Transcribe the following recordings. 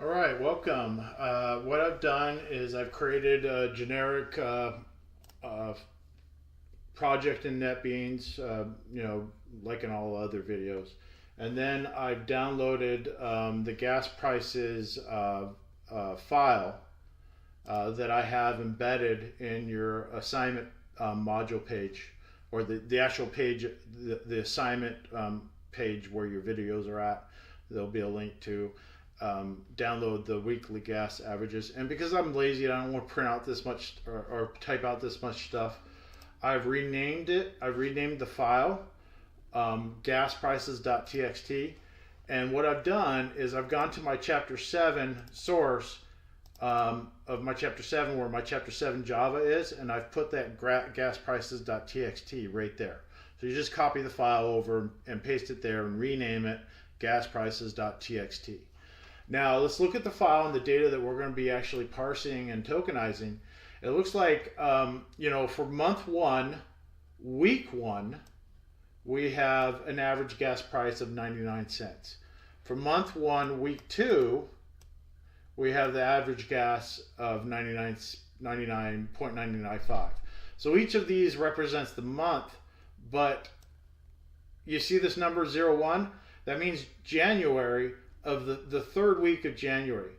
All right, welcome. What I've done is I've created a generic project in NetBeans, like in all other videos. And then I've downloaded the gas prices file that I have embedded in your assignment module page, or the actual page, the assignment page where your videos are at. There'll be a link to download the weekly gas averages. And because I'm lazy and I don't want to print out this much or type out this much stuff, I've renamed it. I've renamed the file gasprices.txt. And what I've done is I've gone to my chapter 7 source of my chapter 7 where my chapter 7 Java is, and I've put that gasprices.txt right there. So you just copy the file over and paste it there and rename it gasprices.txt. Now let's look at the file and the data that we're going to be actually parsing and tokenizing. It looks like, for month 1, week 1, we have an average gas price of 99 cents. For month 1, week 2, we have the average gas of 99.995. So each of these represents the month, but you see this number 01? That means January of the third week of January,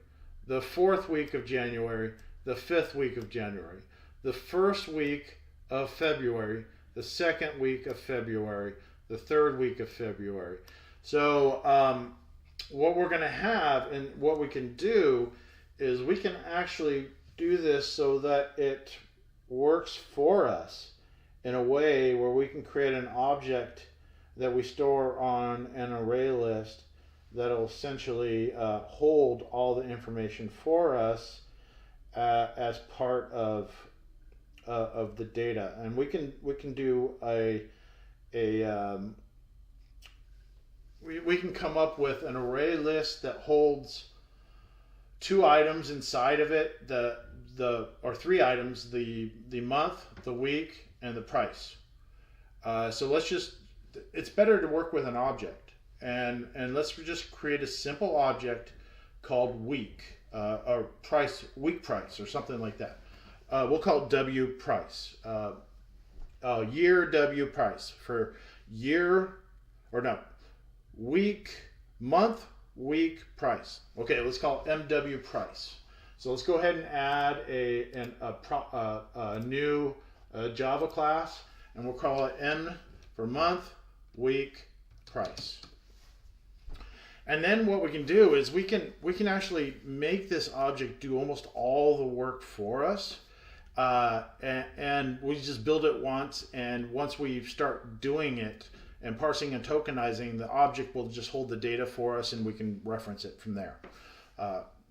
the fourth week of January, the fifth week of January, the first week of February, the second week of February, the third week of February. So what we're going to have and what we can do is we can actually do this so that it works for us in a way where we can create an object that we store on an array list that'll essentially hold all the information for us as part of the data. And we can do we can come up with an array list that holds 2 items inside of it, or 3 items: the month, the week, and the price. So it's better to work with an object. And let's just create a simple object called week, or price, week price, or something like that. We'll call it W price, year W price for year, or no, week, month, week, price. Okay, let's call it MW price. So let's go ahead and add a new Java class, and we'll call it M for month, week, price. And then what we can do is we can actually make this object do almost all the work for us, and we just build it once. And once we start doing it and parsing and tokenizing, the object will just hold the data for us, and we can reference it from there.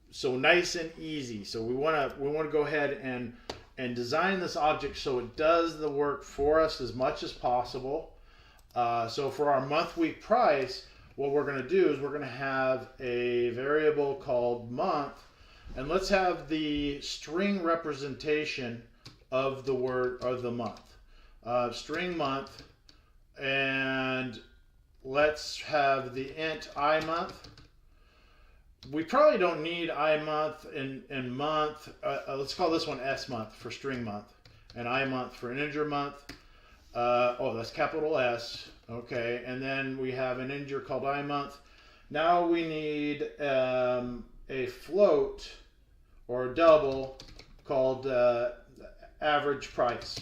So nice and easy. So we want to go ahead and design this object so it does the work for us as much as possible. So for our month, week, price, what we're going to do is we're going to have a variable called month, and let's have the string representation of the word or the month, string month, and let's have the int I month. We probably don't need I month and month. Let's call this one S month for string month, and I month for integer month. That's capital S. Okay, and then we have an integer called I month. Now we need a float or a double called average price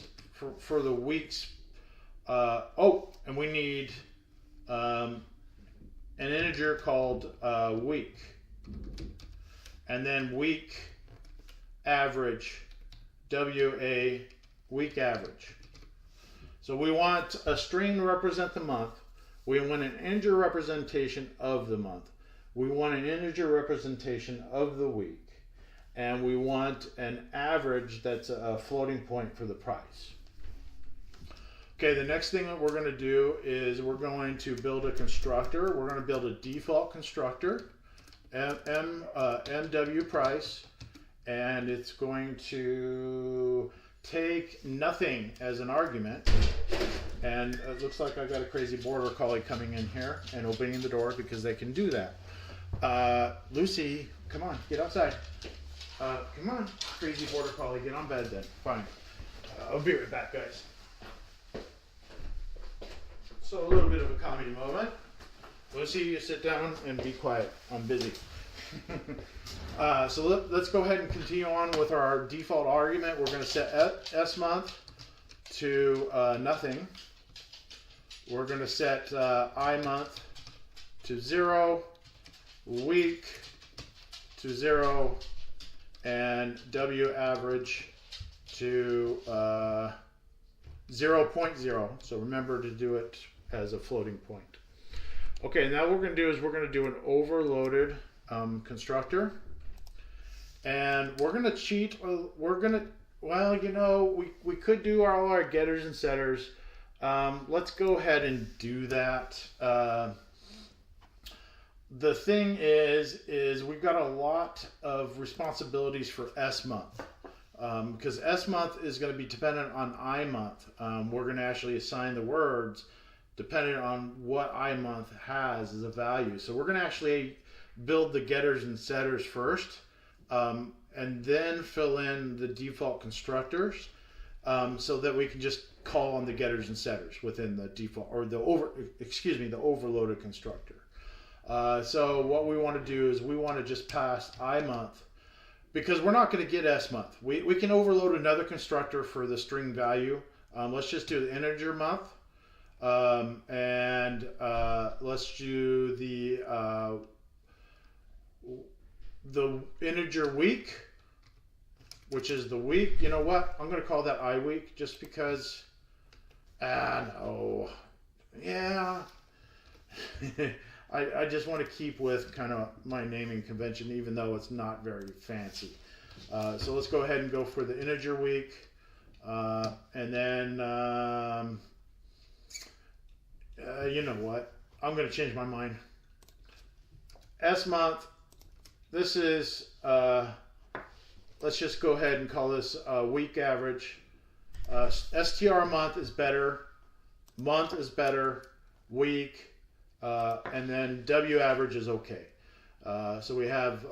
for the weeks. And we need an integer called week, and then week average, WA, week average. So we want a string to represent the month. We want an integer representation of the month. We want an integer representation of the week. And we want an average that's a floating point for the price. Okay, the next thing that we're going to do is we're going to build a constructor. We're going to build a default constructor, MW price, and it's going to take nothing as an argument. And it looks like I got a crazy border collie coming in here and opening the door because they can do that. Lucy, come on, get outside. Come on, crazy border collie, get on bed then. Fine. I'll be right back, guys. So a little bit of a comedy moment. Let's see you sit down and be quiet. I'm busy. So let's go ahead and continue on with our default argument. We're going to set S month to nothing. We're going to set I month to 0, week to 0, and W average to 0.0. So remember to do it as a floating point. Okay, now what we're going to do is we're going to do an overloaded constructor. And we're going to cheat. We're going to, well, you know, we could do all our getters and setters. Let's go ahead and do that. The thing is we've got a lot of responsibilities for S month. Because S month is going to be dependent on I month. We're going to actually assign the words depending on what I month has as a value. So we're going to actually build the getters and setters first, and then fill in the default constructors, so that we can just call on the getters and setters within the default, or the overloaded constructor. So what we want to do is we want to just pass I month, because we're not going to get S month. We can overload another constructor for the string value. Let's just do the integer month, and let's do the integer week, which is the week. You know what? I'm going to call that I week just because. No. Yeah. I just want to keep with kind of my naming convention, even though it's not very fancy. So let's go ahead and go for the integer week. And then, you know what? I'm going to change my mind. S month. This is, let's just go ahead and call this week average. STR month is better. Month is better. Week. And then W average is okay. So we have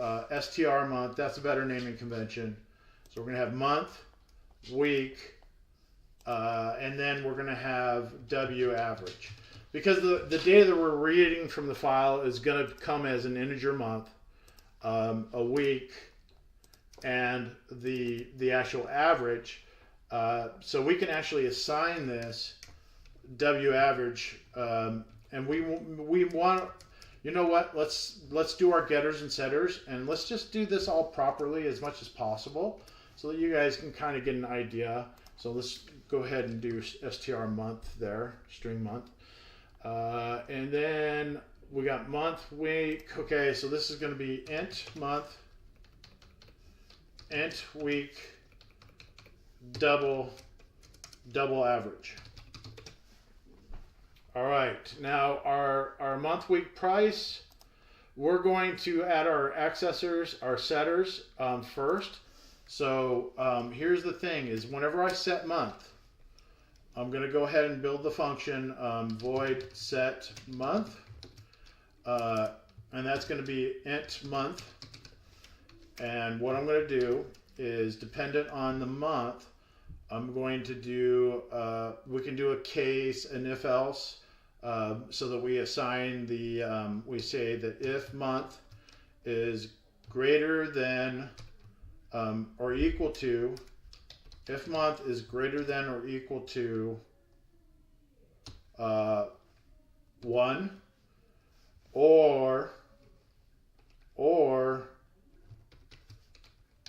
STR month. That's a better naming convention. So we're going to have month, week, and then we're going to have W average. Because the data that we're reading from the file is going to come as an integer month, a week, and the actual average. So we can actually assign this W average, and we want, you know what, let's do our getters and setters, and let's just do this all properly as much as possible so that you guys can kind of get an idea. So let's go ahead and do STR month there, string month. And then we got month, week. Okay, so this is going to be int month, int week, double average. All right, now our month, week, price, we're going to add our accessors, our setters first. So here's the thing is whenever I set month, I'm going to go ahead and build the function void set month, and that's going to be int month. And what I'm going to do is dependent on the month, I'm going to do, we can do a case, an if else, so that we assign the, we say that if month is greater than or equal to, if month is greater than or equal to 1, or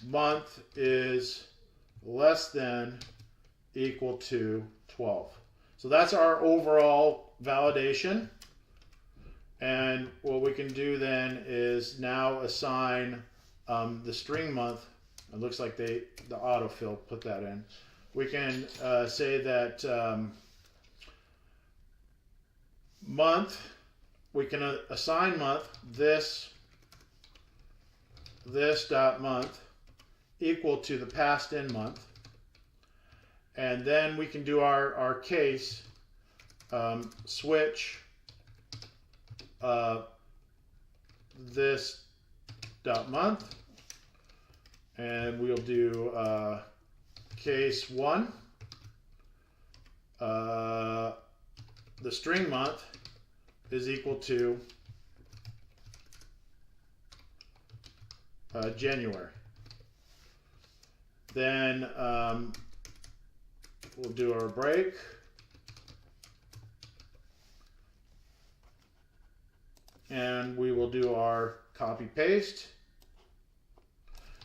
month is less than equal to 12. So that's our overall validation. And what we can do then is now assign the string month. It looks like the autofill put that in. We can say that month, we can assign month, this dot month equal to the past in month. And then we can do our case, switch this dot month, and we'll do case 1. The string month is equal to January. Then we'll do our break. And we will do our copy paste.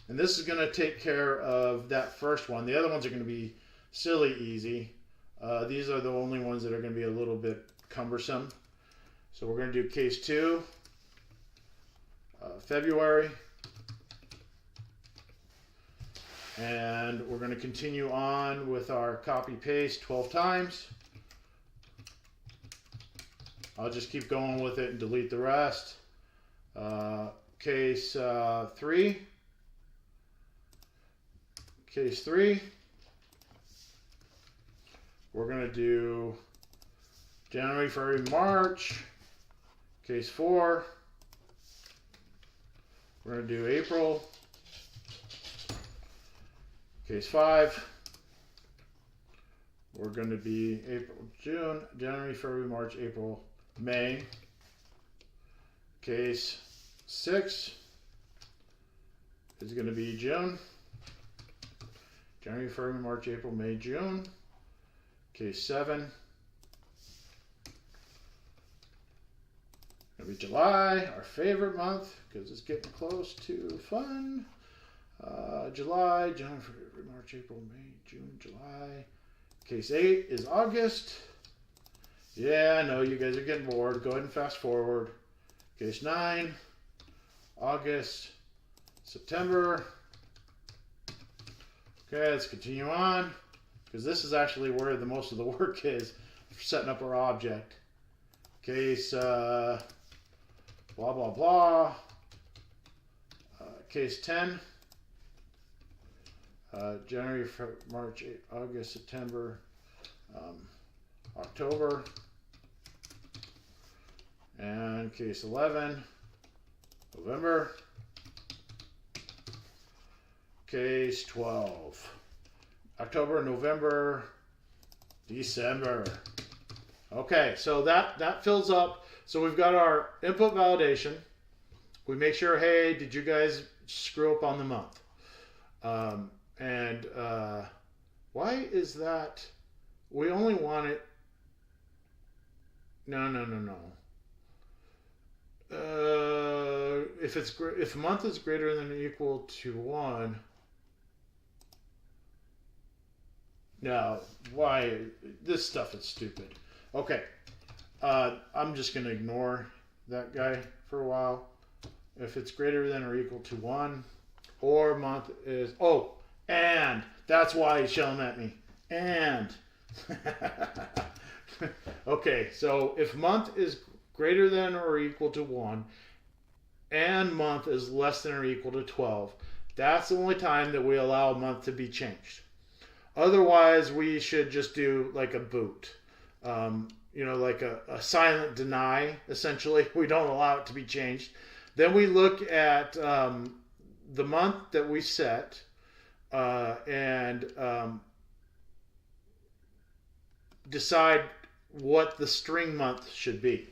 And this is going to take care of that first one. The other ones are going to be silly easy. These are the only ones that are going to be a little bit cumbersome. So we're going to do case 2, February. And we're going to continue on with our copy paste 12 times. I'll just keep going with it and delete the rest. Case 3. Case 3. We're going to do January, February, March. Case 4. We're going to do April. Case 5. We're going to be April, June, January, February, March, April, May. Case 6 is going to be June. January, February, March, April, May, June. Case 7 going to be July, our favorite month because it's getting close to fun. July, January, February, March, April, May, June, July. Case 8 is August. Yeah, I know you guys are getting bored. Go ahead and fast forward. Case 9, August, September. Okay, let's continue on because this is actually where the most of the work is for setting up our object. Case blah, blah, blah. Case 10. January, February, March, August, September, October, and case 11, November, case 12, October, November, December. Okay, so that fills up. So we've got our input validation. We make sure, hey, did you guys screw up on the month? And why is that? We only want it. No. If month is greater than or equal to 1. No, why? This stuff is stupid. Okay, I'm just gonna ignore that guy for a while. If it's greater than or equal to 1, or month is and that's why he's yelling at me. And okay, so if month is greater than or equal to 1 and month is less than or equal to 12, that's the only time that we allow a month to be changed. Otherwise, we should just do like a boot, like a silent deny, essentially. We don't allow it to be changed. Then we look at the month that we set, and decide what the string month should be.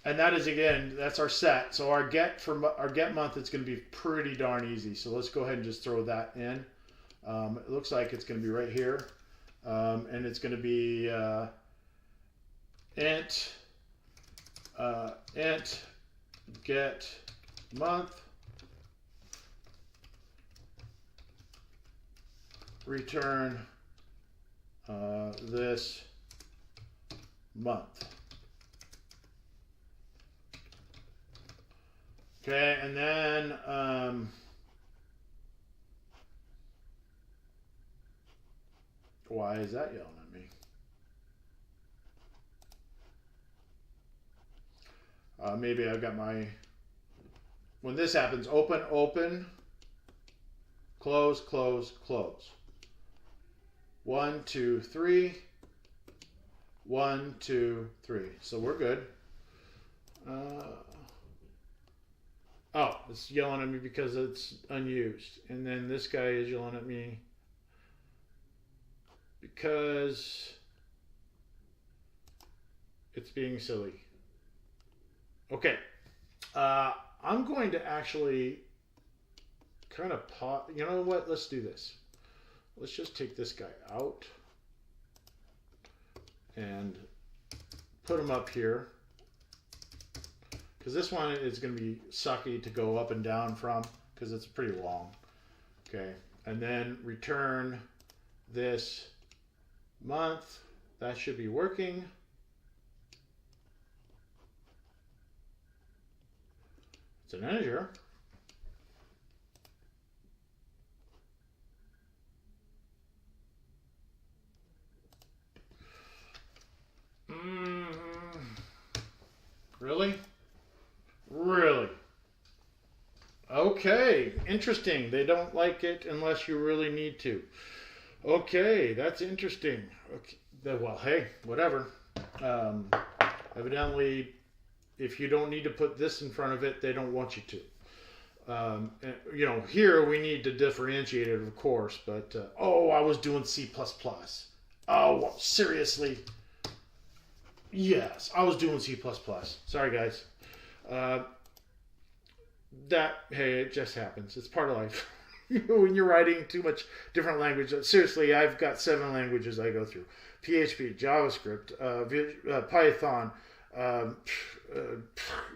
And that is, again, that's our set. So our get month is going to be pretty darn easy. So let's go ahead and just throw that in. It looks like it's going to be right here. And it's going to be int get month return this month. Okay, and then why is that yelling at me? Maybe I've got when this happens, open, close, close, close. 1, 2, 3. 1, 2, 3. So we're good. it's yelling at me because it's unused. And then this guy is yelling at me because it's being silly. Okay. I'm going to actually kind of pause. You know what? Let's do this. Let's just take this guy out and put him up here, because this one is going to be sucky to go up and down from because it's pretty long. Okay, and then return this month. That should be working. It's an integer. Really? Really? Okay, interesting. They don't like it unless you really need to. Okay, that's interesting. Okay, well, hey, whatever. Evidently, if you don't need to put this in front of it, they don't want you to. You know, here we need to differentiate it, of course, but, oh, I was doing C++. Oh, seriously? Yes, I was doing C++. Sorry, guys. Hey, it just happens. It's part of life. When you're writing too much different language. Seriously, I've got 7 languages I go through. PHP, JavaScript, Python.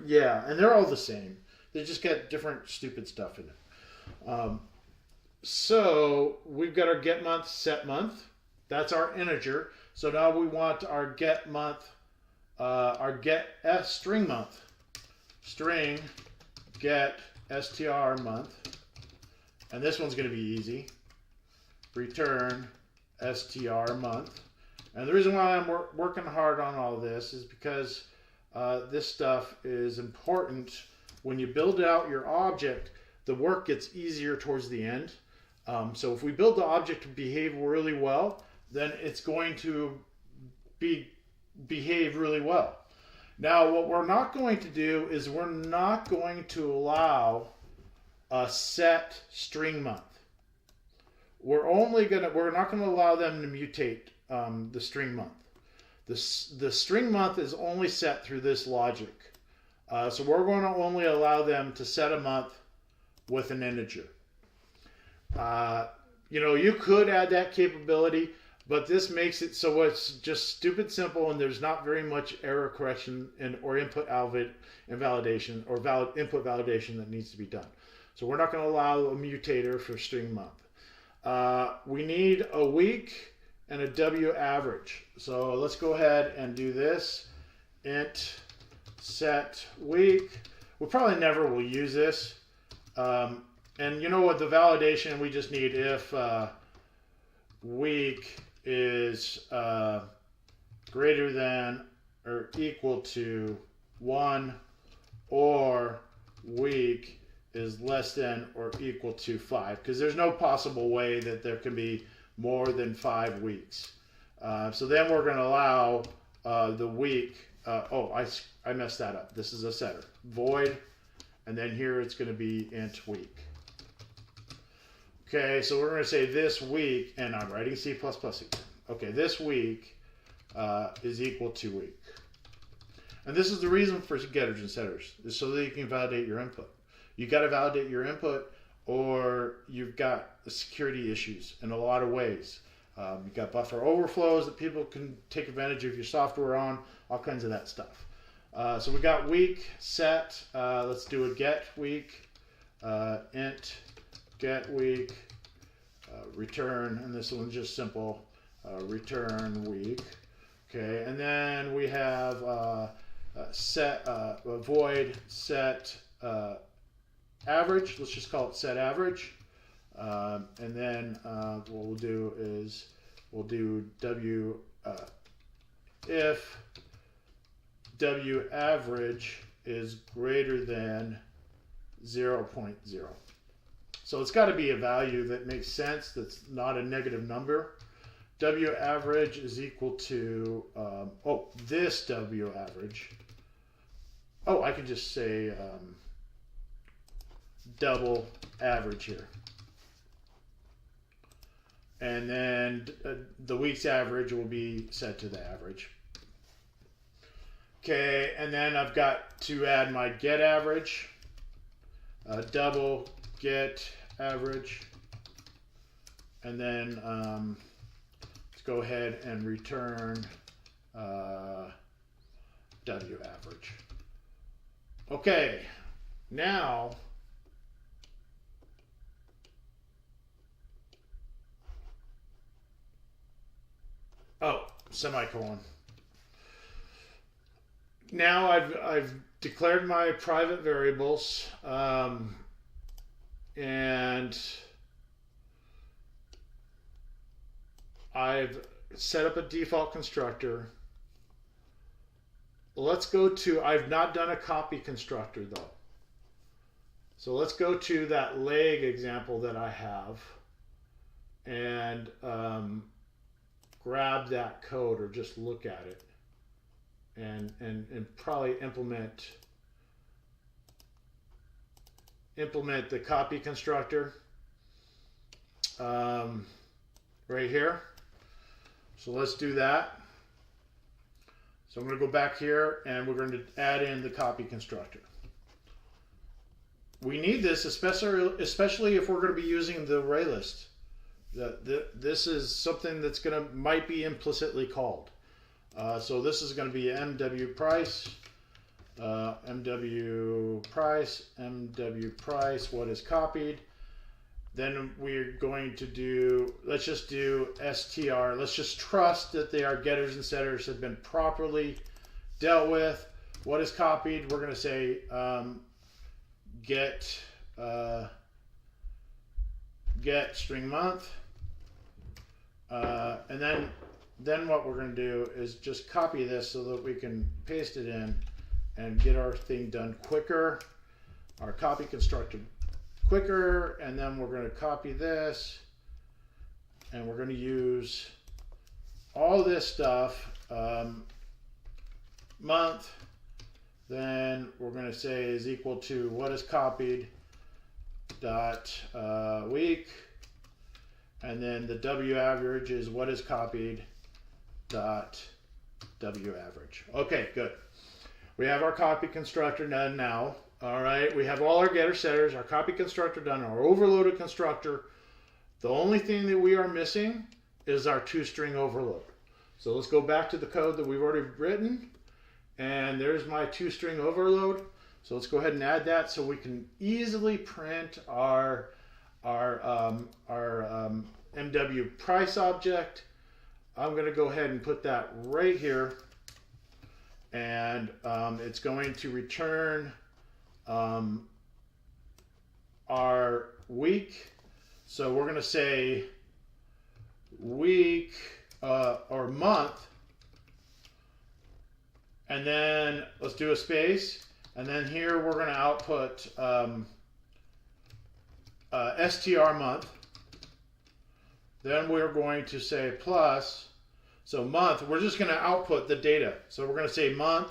Yeah, and they're all the same. They just got different stupid stuff in it. So we've got our get month, set month. That's our integer. So now we want our get month, our get string month. String get str month. And this one's going to be easy. Return str month. And the reason why I'm working hard on all this is because this stuff is important. When you build out your object, the work gets easier towards the end. So if we build the object to behave really well, then it's going to behave really well. Now, what we're not going to do is we're not going to allow a set string month. We're not going to allow them to mutate the string month. The string month is only set through this logic. So we're going to only allow them to set a month with an integer. You know, you could add that capability, but this makes it so it's just stupid simple, and there's not very much error correction or input invalidation or input validation that needs to be done. So we're not going to allow a mutator for string month. We need a week and a W average. So let's go ahead and do this. Int set week. We probably never will use this. And you know what, the validation, we just need if week is greater than or equal to 1, or week is less than or equal to 5, because there's no possible way that there can be more than 5 weeks. So then we're going to allow the week. Oh, I messed that up. This is a setter. Void, and then here it's going to be int week. Okay, so we're going to say this week, and I'm writing C++ again. Okay, this week is equal to week. And this is the reason for getters and setters, is so that you can validate your input. You got to validate your input, or you've got security issues in a lot of ways. You've got buffer overflows that people can take advantage of your software on, all kinds of that stuff. So we got week set. Let's do a get week, int get week, return, and this one's just simple, return week. Okay, and then we have set void set average. Let's just call it set average. And then what we'll do is we'll do W if W average is greater than 0.0. So it's got to be a value that makes sense, that's not a negative number. W average is equal to, this W average. Oh, I can just say, double average here. And then the week's average will be set to the average. Okay, and then I've got to add my get average. Double get average. And then let's go ahead and return W average. Okay, now semicolon. Now I've declared my private variables, and I've set up a default constructor. Let's go to, I've not done a copy constructor though. So let's go to that leg example that I have and grab that code or just look at it and probably implement the copy constructor right here. So let's do that. So I'm going to go back here and we're going to add in the copy constructor. We need this especially if we're going to be using the ArrayList. This is something that's might be implicitly called. So this is going to be MW price, MW price, what is copied. Then we're going to do, let's just do str. Let's just trust that our getters and setters have been properly dealt with. What is copied? We're going to say get string month. And then what we're going to do is just copy this so that we can paste it in and get our thing done quicker, our copy constructor quicker. And then we're going to copy this and we're going to use all this stuff, month, then we're going to say is equal to what is copied dot week, and then the W average is what is copied dot W average. Okay, good. We have our copy constructor done now. All right, we have all our getter setters, our copy constructor done, our overloaded constructor. The only thing that we are missing is our two-string overload. So let's go back to the code that we've already written, and there's my two-string overload. So let's go ahead and add that so we can easily print our MW price object. I'm going to go ahead and put that right here, and it's going to return our week. So we're going to say week or month, and then let's do a space, and then here we're going to output str month. Then we're going to say plus, so month, we're just going to output the data. So we're going to say month,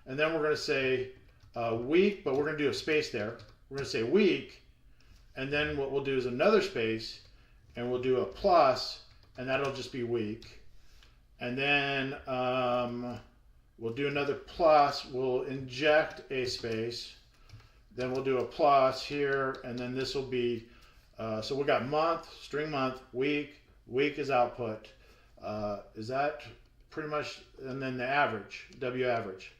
and then we're going to say week, but we're going to do a space there. We're going to say week, and then what we'll do is another space, and we'll do a plus, and that'll just be week. And then we'll do another plus, we'll inject a space, then we'll do a plus here, and then this will be, so we got month, string month, week, week is output. Is that pretty much, and then the average, W average.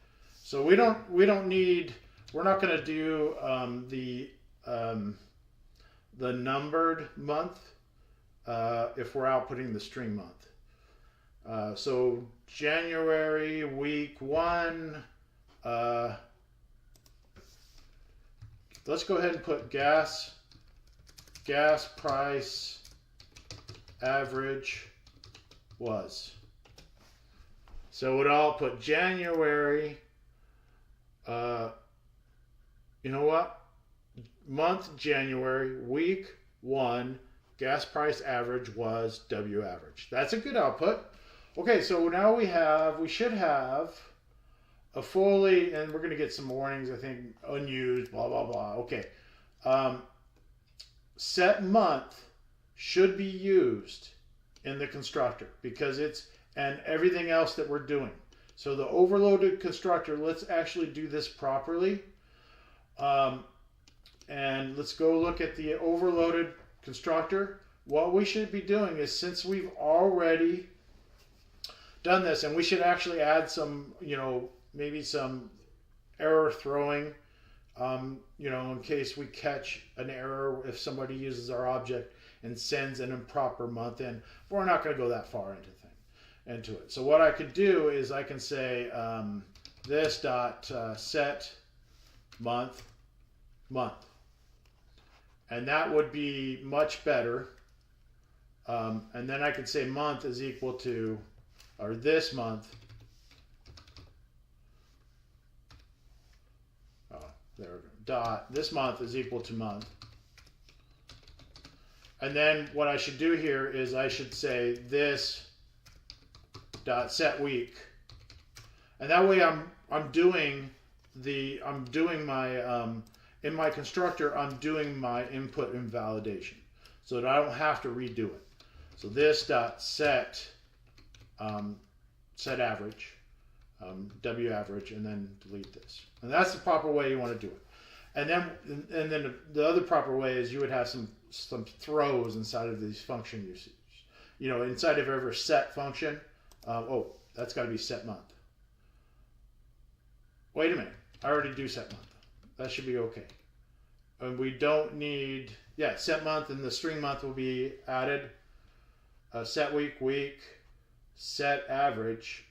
So we don't need, we're not going to do the numbered month if we're outputting the string month. So January week 1, let's go ahead and put gas price average was. So I'll put January, you know what? Month January, week 1, gas price average was W average. That's a good output. Okay, so now we should have a fully, and we're going to get some warnings, I think, unused, blah, blah, blah. Okay, Um, set month should be used in the constructor because it's, and everything else that we're doing. So the overloaded constructor, let's actually do this properly. And let's go look at the overloaded constructor. What we should be doing is, since we've already done this, and we should actually add some, maybe some error throwing, in case we catch an error if somebody uses our object and sends an improper month in. But we're not going to go that far into it. So what I could do is I can say this dot set month, and that would be much better. And then I could say month is equal to, or this month. There we go. Dot, this month is equal to month. And then what I should do here is I should say this dot set week. And that way I'm doing my in my constructor, I'm doing my input invalidation so that I don't have to redo it. So this dot set set average, W average, and then delete this. And that's the proper way you want to do it. And then the other proper way is you would have some throws inside of these function usages. Inside of every set function. That's got to be set month. Wait a minute. I already do set month. That should be okay. And we don't need, set month, and the string month will be added. Set week, set average.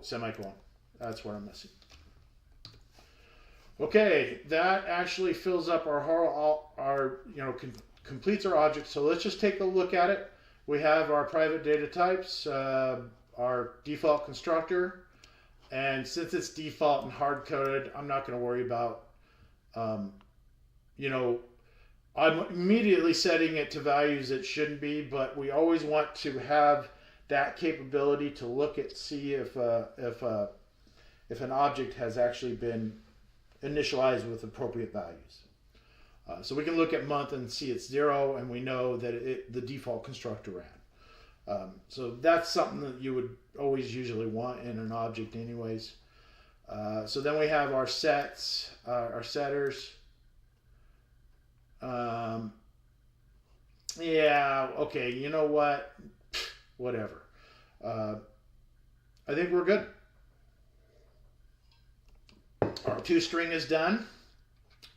Semicolon. That's what I'm missing. Okay, that actually fills up completes our object. So let's just take a look at it. We have our private data types, our default constructor, and since it's default and hard coded, I'm not going to worry about, I'm immediately setting it to values it shouldn't be, but we always want to have that capability to look at, see if an object has actually been initialized with appropriate values. So we can look at month and see it's 0, and we know that the default constructor ran. So that's something that you would always usually want in an object anyways. So then we have our sets, our setters. Okay, you know what? Whatever. I think we're good. Our toString is done.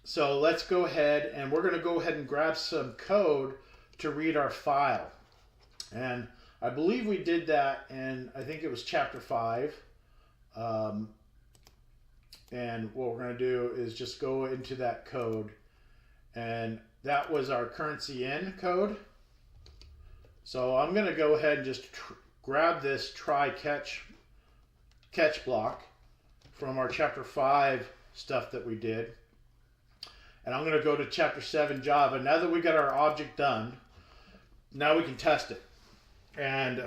So let's go ahead, and we're going to go ahead and grab some code to read our file. And I believe we did that in, I think it was chapter 5. And what we're going to do is just go into that code. And that was our currency in code. So I'm going to go ahead and just grab this try catch block from our chapter 5 stuff that we did. And I'm going to go to chapter 7 Java. Now that we got our object done, now we can test it. And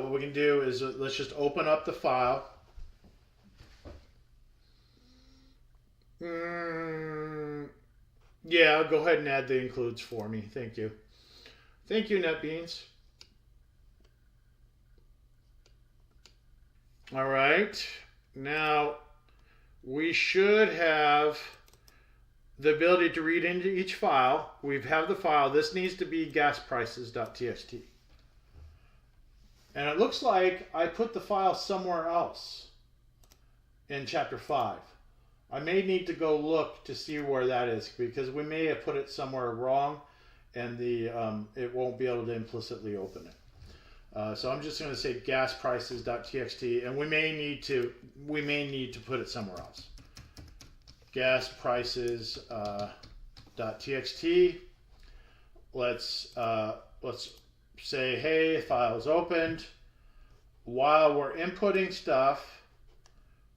what we can do is let's just open up the file. Yeah, go ahead and add the includes for me. Thank you. Thank you, NetBeans. All right. Now, we should have the ability to read into each file. We have the file. This needs to be gasprices.txt. And it looks like I put the file somewhere else in chapter 5. I may need to go look to see where that is, because we may have put it somewhere wrong, and it won't be able to implicitly open it. So I'm just going to say gasprices.txt, and we may need to put it somewhere else. Gasprices.txt. Let's say, hey, file is opened. While we're inputting stuff,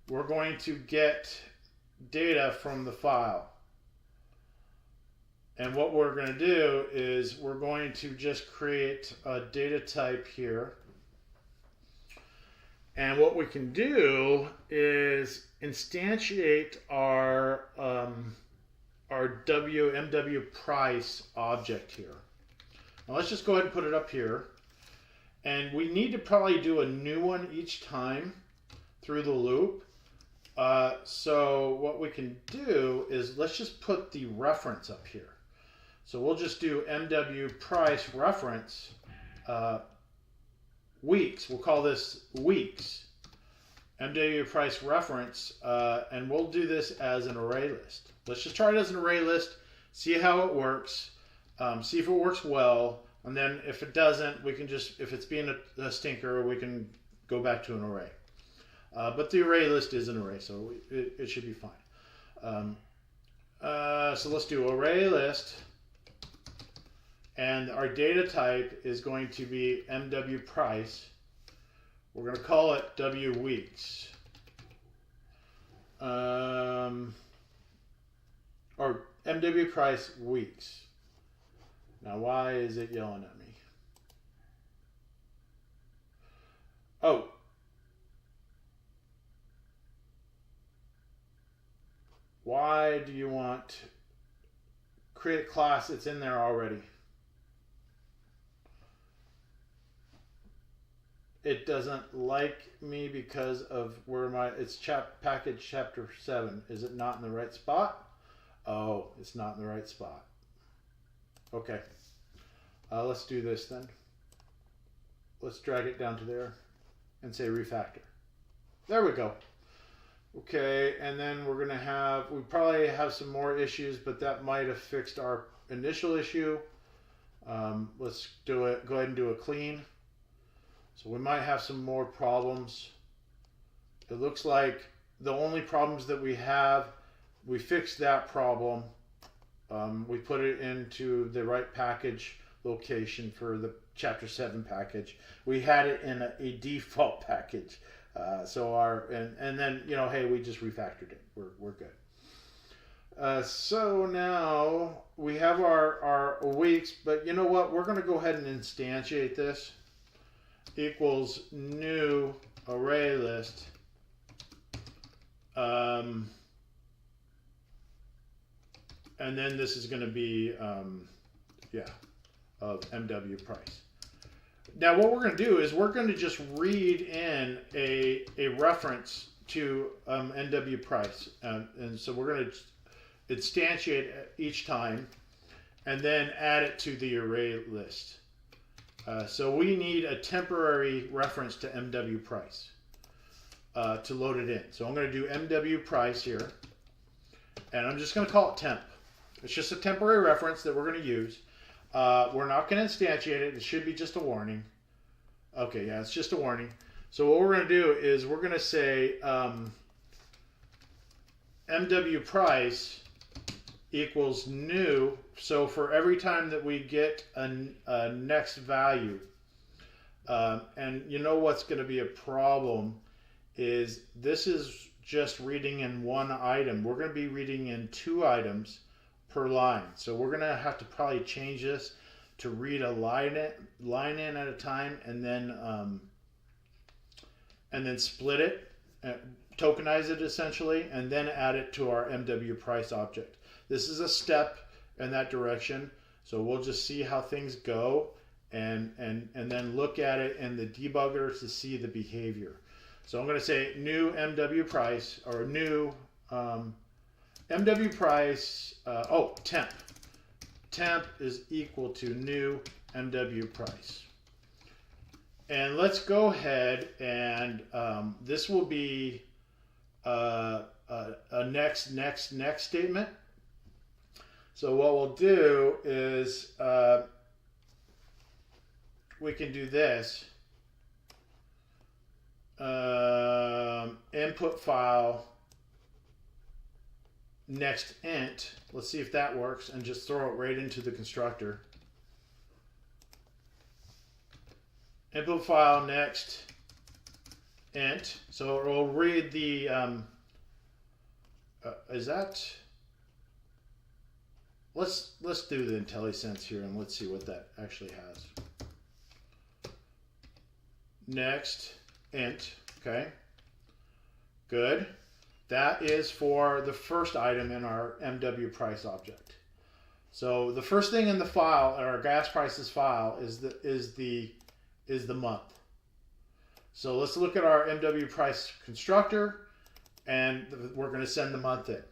we're going to get data from the file. And what we're going to do is we're going to just create a data type here. And what we can do is instantiate our our MW price object here. Now let's just go ahead and put it up here. And we need to probably do a new one each time through the loop. So what we can do is let's just put the reference up here. So we'll just do MW price reference weeks. We'll call this weeks. MW price reference, and we'll do this as an array list. Let's just try it as an array list, see how it works, see if it works well, and then if it doesn't, we can just, if it's being a stinker, we can go back to an array. But the array list is an array, so it should be fine. So let's do array list, and our data type is going to be MW price. We're going to call it W weeks. Or MW price weeks. Now, why is it yelling at me? Oh. Why do you want create a class? It's in there already. It doesn't like me because of where it's package chapter 7. Is it not in the right spot? Oh, it's not in the right spot. Okay. Let's do this then. Let's drag it down to there and say refactor. There we go. Okay, and then we're going to we probably have some more issues, but that might have fixed our initial issue. Let's do it. Go ahead and do a clean. So we might have some more problems. It looks like the only problems that we have, we fixed that problem. We put it into the right package location for the chapter 7 package. We had it in a default package. And then, you know, hey, we just refactored it. We're good. So now we have our weeks, but you know what? We're going to go ahead and instantiate this. Equals new array list. And then this is going to be, of MW price. Now what we're going to do is we're going to just read in a reference to MW price. And so we're going to instantiate each time and then add it to the array list. So we need a temporary reference to MW price to load it in. So I'm going to do MW price here, and I'm just going to call it temp. It's just a temporary reference that we're going to use. We're not going to instantiate it. It should be just a warning. Okay, yeah, it's just a warning. So what we're going to do is we're going to say MW price equals new. So for every time that we get a next value, and you know what's going to be a problem is this is just reading in one item. We're going to be reading in 2 items per line. So we're going to have to probably change this to read a line in at a time, and then split it, tokenize it essentially, and then add it to our MW price object. This is a step in that direction, so we'll just see how things go and then look at it in the debugger to see the behavior. So I'm going to say new MW price, or new MW price, temp. Temp is equal to new MW price. And let's go ahead and this will be a next statement. So what we'll do is we can do this. Input file next int. Let's see if that works, and just throw it right into the constructor. Input file next int. So it will read the is that? Let's do the IntelliSense here and let's see what that actually has. Next int. Okay. Good. That is for the first item in our MW price object. So the first thing in the file, our gas prices file, is the month. So let's look at our MW price constructor, and we're going to send the month in.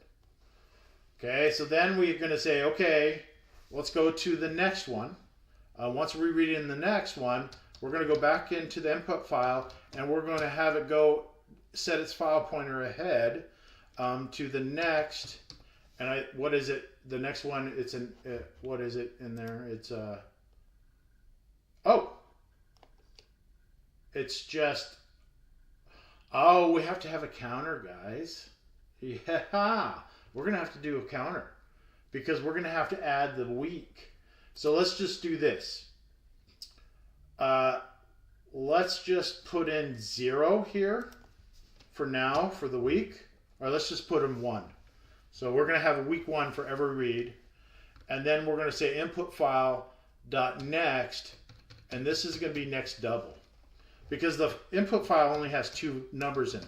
Okay, so then we're going to say, okay, let's go to the next one. Once we read in the next one, we're going to go back into the input file, and we're going to have it go set its file pointer ahead to the next. And what is it? The next one, it's in, what is it in there? It's, it's just, we have to have a counter, guys. Yeah, we're going to have to do a counter because we're going to have to add the week. So let's just do this. Let's just put in 0 here for now for the week, or let's just put in 1. So we're going to have a week 1 for every read, and then we're going to say input file dot next, and this is going to be next double because the input file only has 2 numbers in it.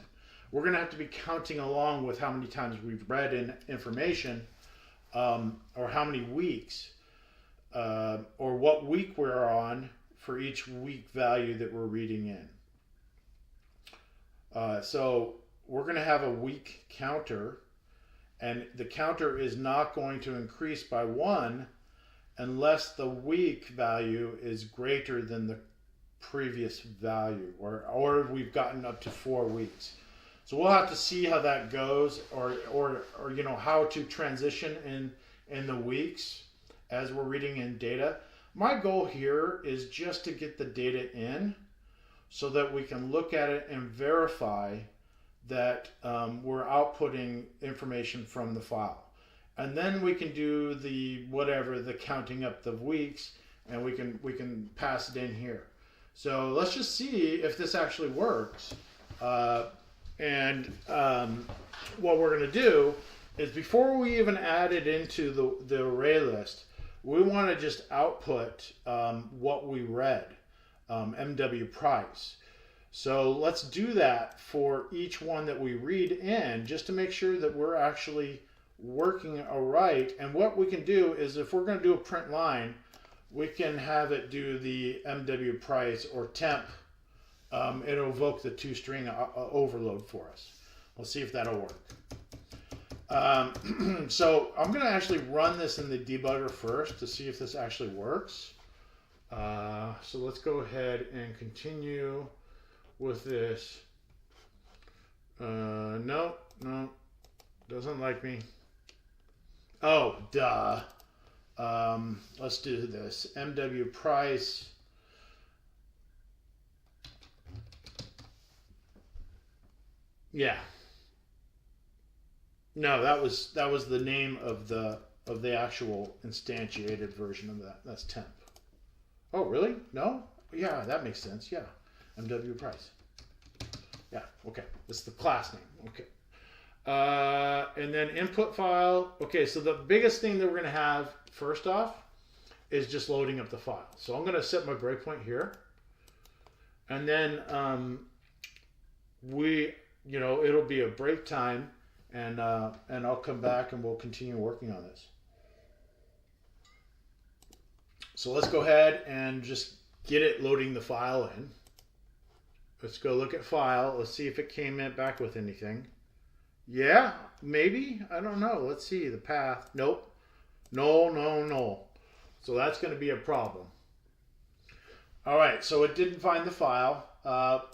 We're going to have to be counting along with how many times we've read in information, or how many weeks, or what week we're on for each week value that we're reading in. So we're going to have a week counter, and the counter is not going to increase by 1 unless the week value is greater than the previous value, or we've gotten up to 4 weeks. So we'll have to see how that goes, or you know, how to transition in the weeks as we're reading in data. My goal here is just to get the data in so that we can look at it and verify that we're outputting information from the file. And then we can do the counting up the weeks, and we can pass it in here. So let's just see if this actually works. And what we're going to do is, before we even add it into the array list, we want to just output what we read, MW price. So let's do that for each one that we read in, just to make sure that we're actually working right. And what we can do is, if we're going to do a print line, we can have it do the MW price or temp. It'll evoke the toString overload for us. Let's see if that'll work. So I'm going to actually run this in the debugger first to see if this actually works. So let's go ahead and continue with this. No, doesn't like me. Oh, duh. Let's do this. MW price. Yeah. No, that was the name of the actual instantiated version of that. That's temp. Oh, really? No? Yeah, that makes sense. Yeah. MW price. Yeah, okay. This is the class name. Okay. And then input file. Okay, so the biggest thing that we're going to have first off is just loading up the file. So I'm going to set my breakpoint here. And then it'll be a break time, and I'll come back and we'll continue working on this. So let's go ahead and just get it loading the file in. Let's go look at file. Let's see if it came back with anything. Yeah, maybe. I don't know. Let's see the path. Nope. No. So that's going to be a problem. All right, so it didn't find the file.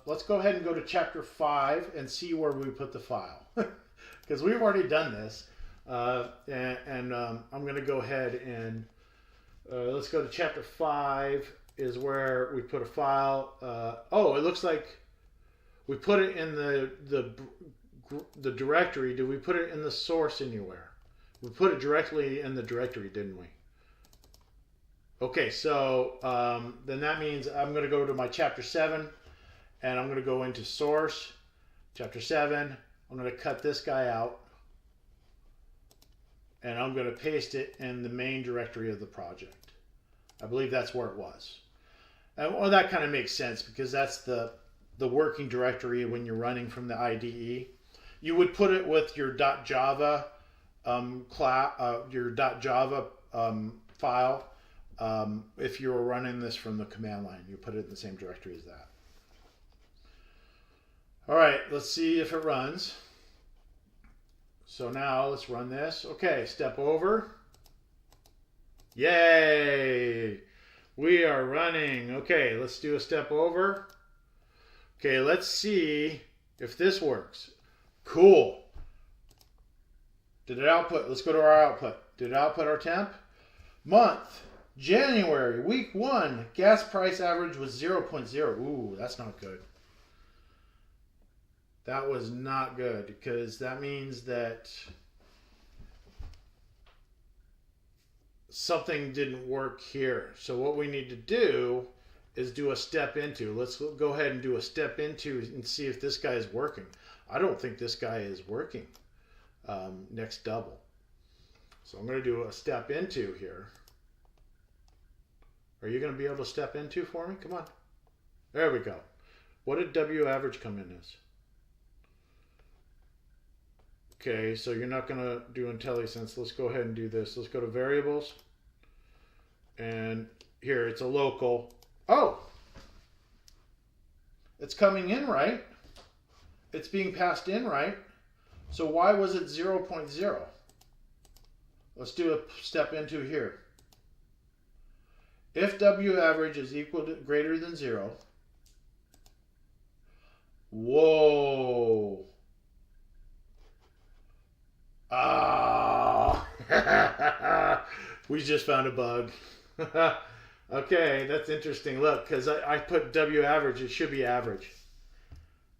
Let's go ahead and go to chapter 5 and see where we put the file. Because we've already done this. I'm going to go ahead and let's go to chapter 5 is where we put a file. It looks like we put it in the directory. Did we put it in the source anywhere? We put it directly in the directory, didn't we? Okay, so then that means I'm going to go to my chapter 7, and I'm going to go into source, chapter 7. I'm going to cut this guy out, and I'm going to paste it in the main directory of the project. I believe that's where it was. Well, that kind of makes sense because that's the working directory when you're running from the IDE. You would put it with your .java your .java file. If you were running this from the command line, you put it in the same directory as that. All right, let's see if it runs. So now let's run this. Okay, step over. Yay! We are running. Okay, let's do a step over. Okay, let's see if this works. Cool. Did it output? Let's go to our output. Did it output our temp? Month, January, week 1, gas price average was 0.0. Ooh, that's not good. That was not good because that means that something didn't work here. So what we need to do is do a step into. Let's go ahead and do a step into and see if this guy is working. I don't think this guy is working. Next double. So I'm going to do a step into here. Are you going to be able to step into for me? Come on. There we go. What did W average come in as? Okay, so you're not going to do IntelliSense. Let's go ahead and do this. Let's go to variables. And here, it's a local. Oh! It's coming in right. It's being passed in right. So why was it 0.0? Let's do a step into here. If W average is equal to greater than 0. Whoa. Ah. We just found a bug. Okay, that's interesting. Look, because I put W average, it should be average.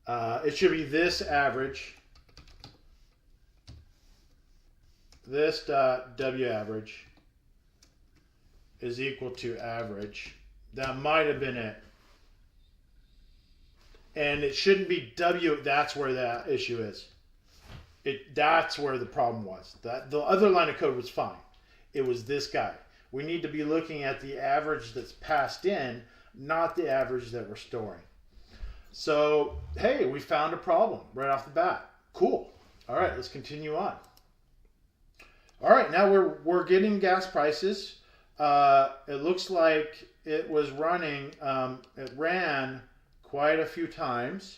It should be this average. This dot W average is equal to average. That might have been it. And it shouldn't be W. That's where that issue is. That's where the problem was. The other line of code was fine. It was this guy. We need to be looking at the average that's passed in, not the average that we're storing. So, hey, we found a problem right off the bat. Cool. All right, let's continue on. All right, now we're getting gas prices. It looks like it was running, it ran quite a few times.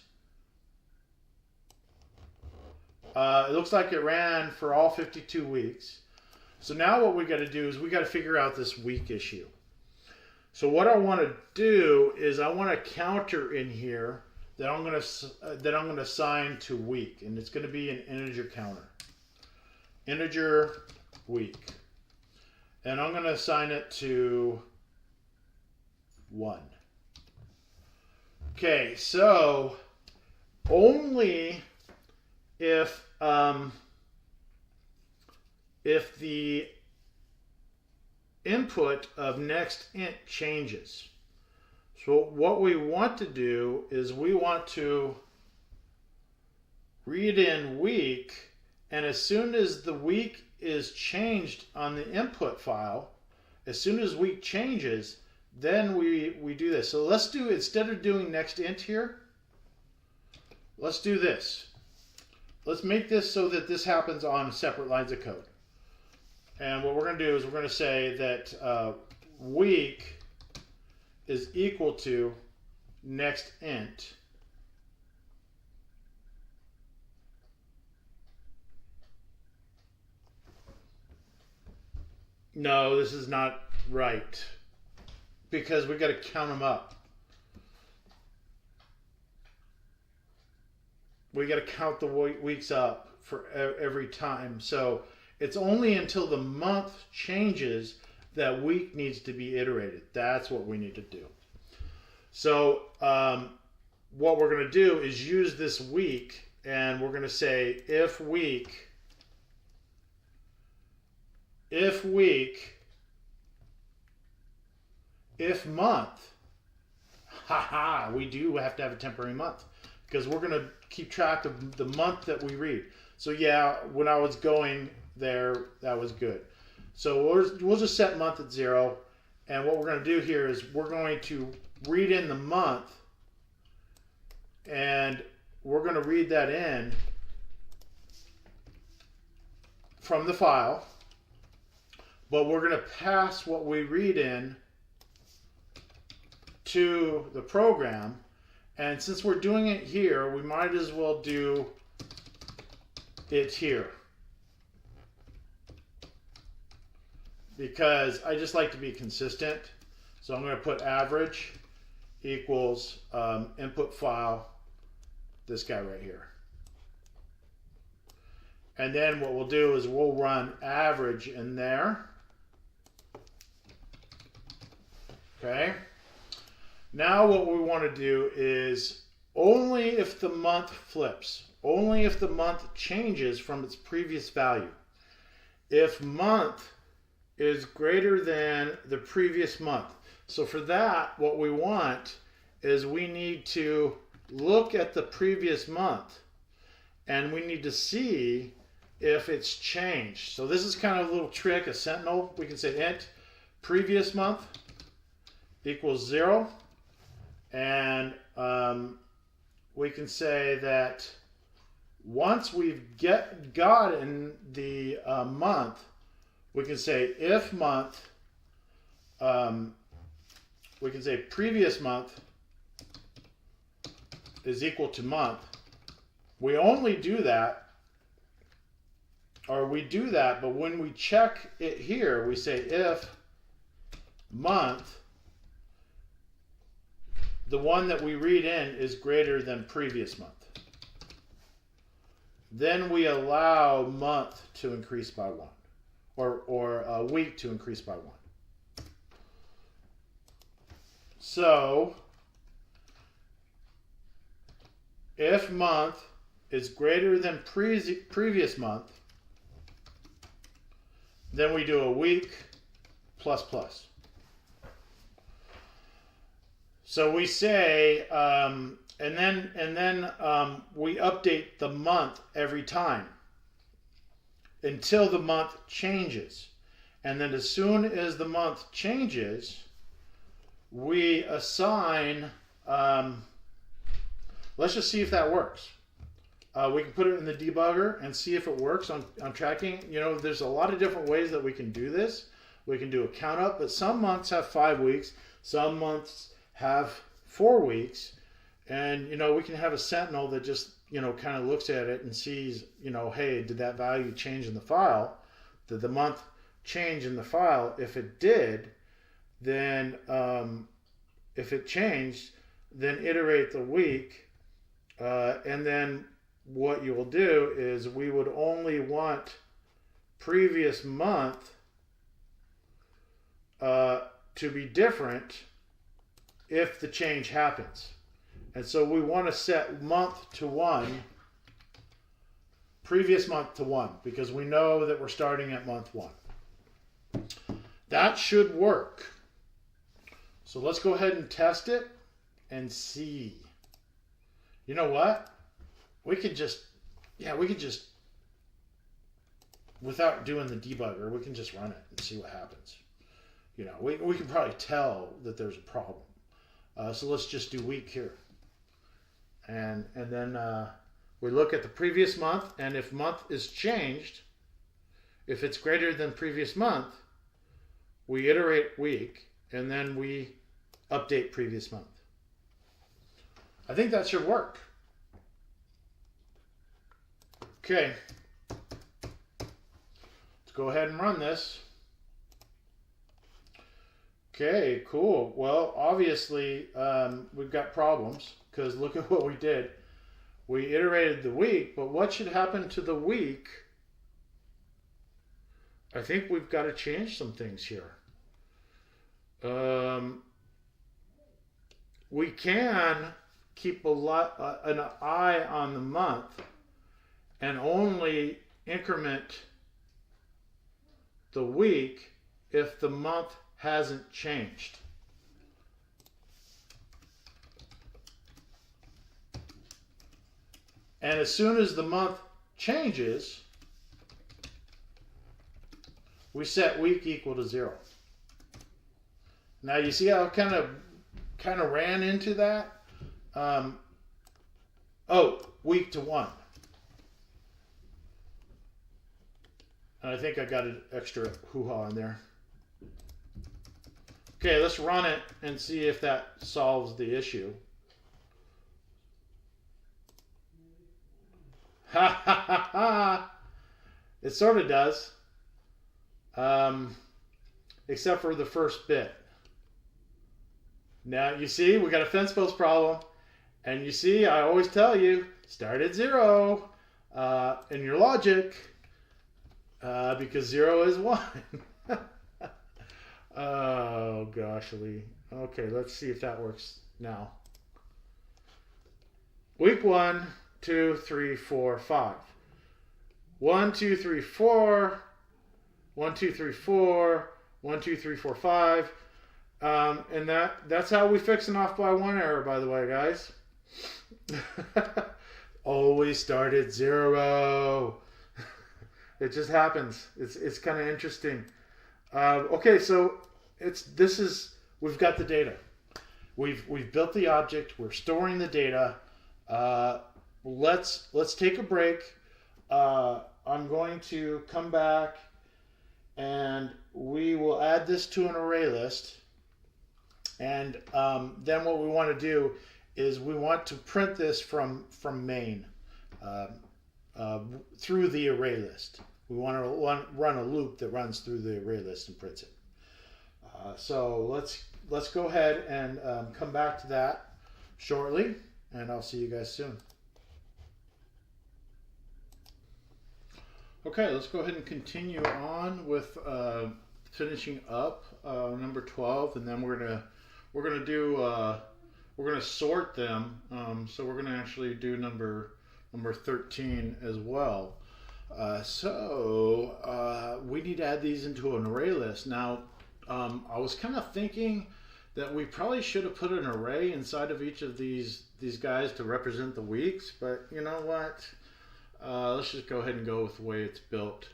It looks like it ran for all 52 weeks. So now what we got to do is we got to figure out this week issue. So what I want to do is I want a counter in here that I'm going to assign to week, and it's going to be an integer counter. Integer week. And I'm going to assign it to 1. Okay, so only if the input of next int changes. So what we want to do is we want to read in week, and as soon as the week is changed on the input file, as soon as week changes, then we do this. So let's do, instead of doing next int here, let's do this. Let's make this so that this happens on separate lines of code. And what we're going to do is we're going to say that week is equal to next int. No, this is not right, because we got to count them up. We got to count the weeks up for every time. So it's only until the month changes that week needs to be iterated. That's what we need to do. So what we're going to do is use this week, and we're going to say if month, haha, we do have to have a temporary month, because we're going to keep track of the month that we read. So yeah, when I was going there, that was good. So we'll just set month at 0, and what we're going to do here is we're going to read in the month, and we're going to read that in from the file, but we're going to pass what we read in to the program. And since we're doing it here, we might as well do it here, because I just like to be consistent. So I'm going to put average equals input file, this guy right here. And then what we'll do is we'll run average in there. Okay. Now what we want to do is only if the month flips, only if the month changes from its previous value. If month is greater than the previous month. So for that, what we want is we need to look at the previous month and we need to see if it's changed. So this is kind of a little trick, a sentinel. We can say int previous month equals 0. And we can say that once we've gotten the month, we can say if month, we can say previous month is equal to month. We only do that, or we do that, but when we check it here, we say if month, the one that we read in is greater than previous month. Then we allow month to increase by 1, or a week to increase by 1. So if month is greater than previous month, then we do a week plus plus. So we say, and then we update the month every time until the month changes. And then as soon as the month changes, we assign, let's just see if that works. We can put it in the debugger and see if it works on tracking. You know, there's a lot of different ways that we can do this. We can do a count up, but some months have 5 weeks, some months have 4 weeks, and you know, we can have a sentinel that just, you know, kind of looks at it and sees, you know, hey, did that value change in the file? Did the month change in the file? If it did, then if it changed, then iterate the week, and then what you will do is we would only want previous month to be different if the change happens. And so we want to set month to 1, previous month to 1, because we know that we're starting at month 1. That should work. So let's go ahead and test it and see. You know what? We could just, without doing the debugger, we can just run it and see what happens. You know, we can probably tell that there's a problem. So let's just do week here. And then we look at the previous month, and if month is changed, if it's greater than previous month, we iterate week, and then we update previous month. I think that should work. Okay. Let's go ahead and run this. Okay, cool. Well, obviously, we've got problems, because look at what we did. We iterated the week, but what should happen to the week? I think we've got to change some things here. We can keep an eye on the month and only increment the week if the month hasn't changed. And as soon as the month changes, we set week equal to 0. Now you see how I kind of ran into that? Week to 1. And I think I got an extra hoo-ha in there. Okay, let's run it and see if that solves the issue. Ha ha ha ha! It sort of does. Except for the first bit. Now, you see, we got a fence post problem. And you see, I always tell you, start at 0 in your logic. Because 0 is 1. Oh, gosh, Lee. Okay, let's see if that works now. Week 1, 2, 3, 4, 5. 1, 2, 3, 4. 1, 2, 3, 4. 1, 2, 3, 4, 5. And that's how we fix an off by 1 error, by the way, guys. Always start at 0. It just happens. It's kind of interesting. Okay, so we've got the data. We've built the object. We're storing the data. Let's take a break. I'm going to come back and we will add this to an array list. And then what we want to do is we want to print this from main through the array list. We want to run a loop that runs through the array list and prints it. So let's go ahead and come back to that shortly, and I'll see you guys soon. Okay, let's go ahead and continue on with finishing up number 12, and then we're gonna sort them. So we're gonna actually do number 13 as well. So we need to add these into an array list. Now, I was kind of thinking that we probably should have put an array inside of each of these guys to represent the weeks, but you know what? Let's just go ahead and go with the way it's built.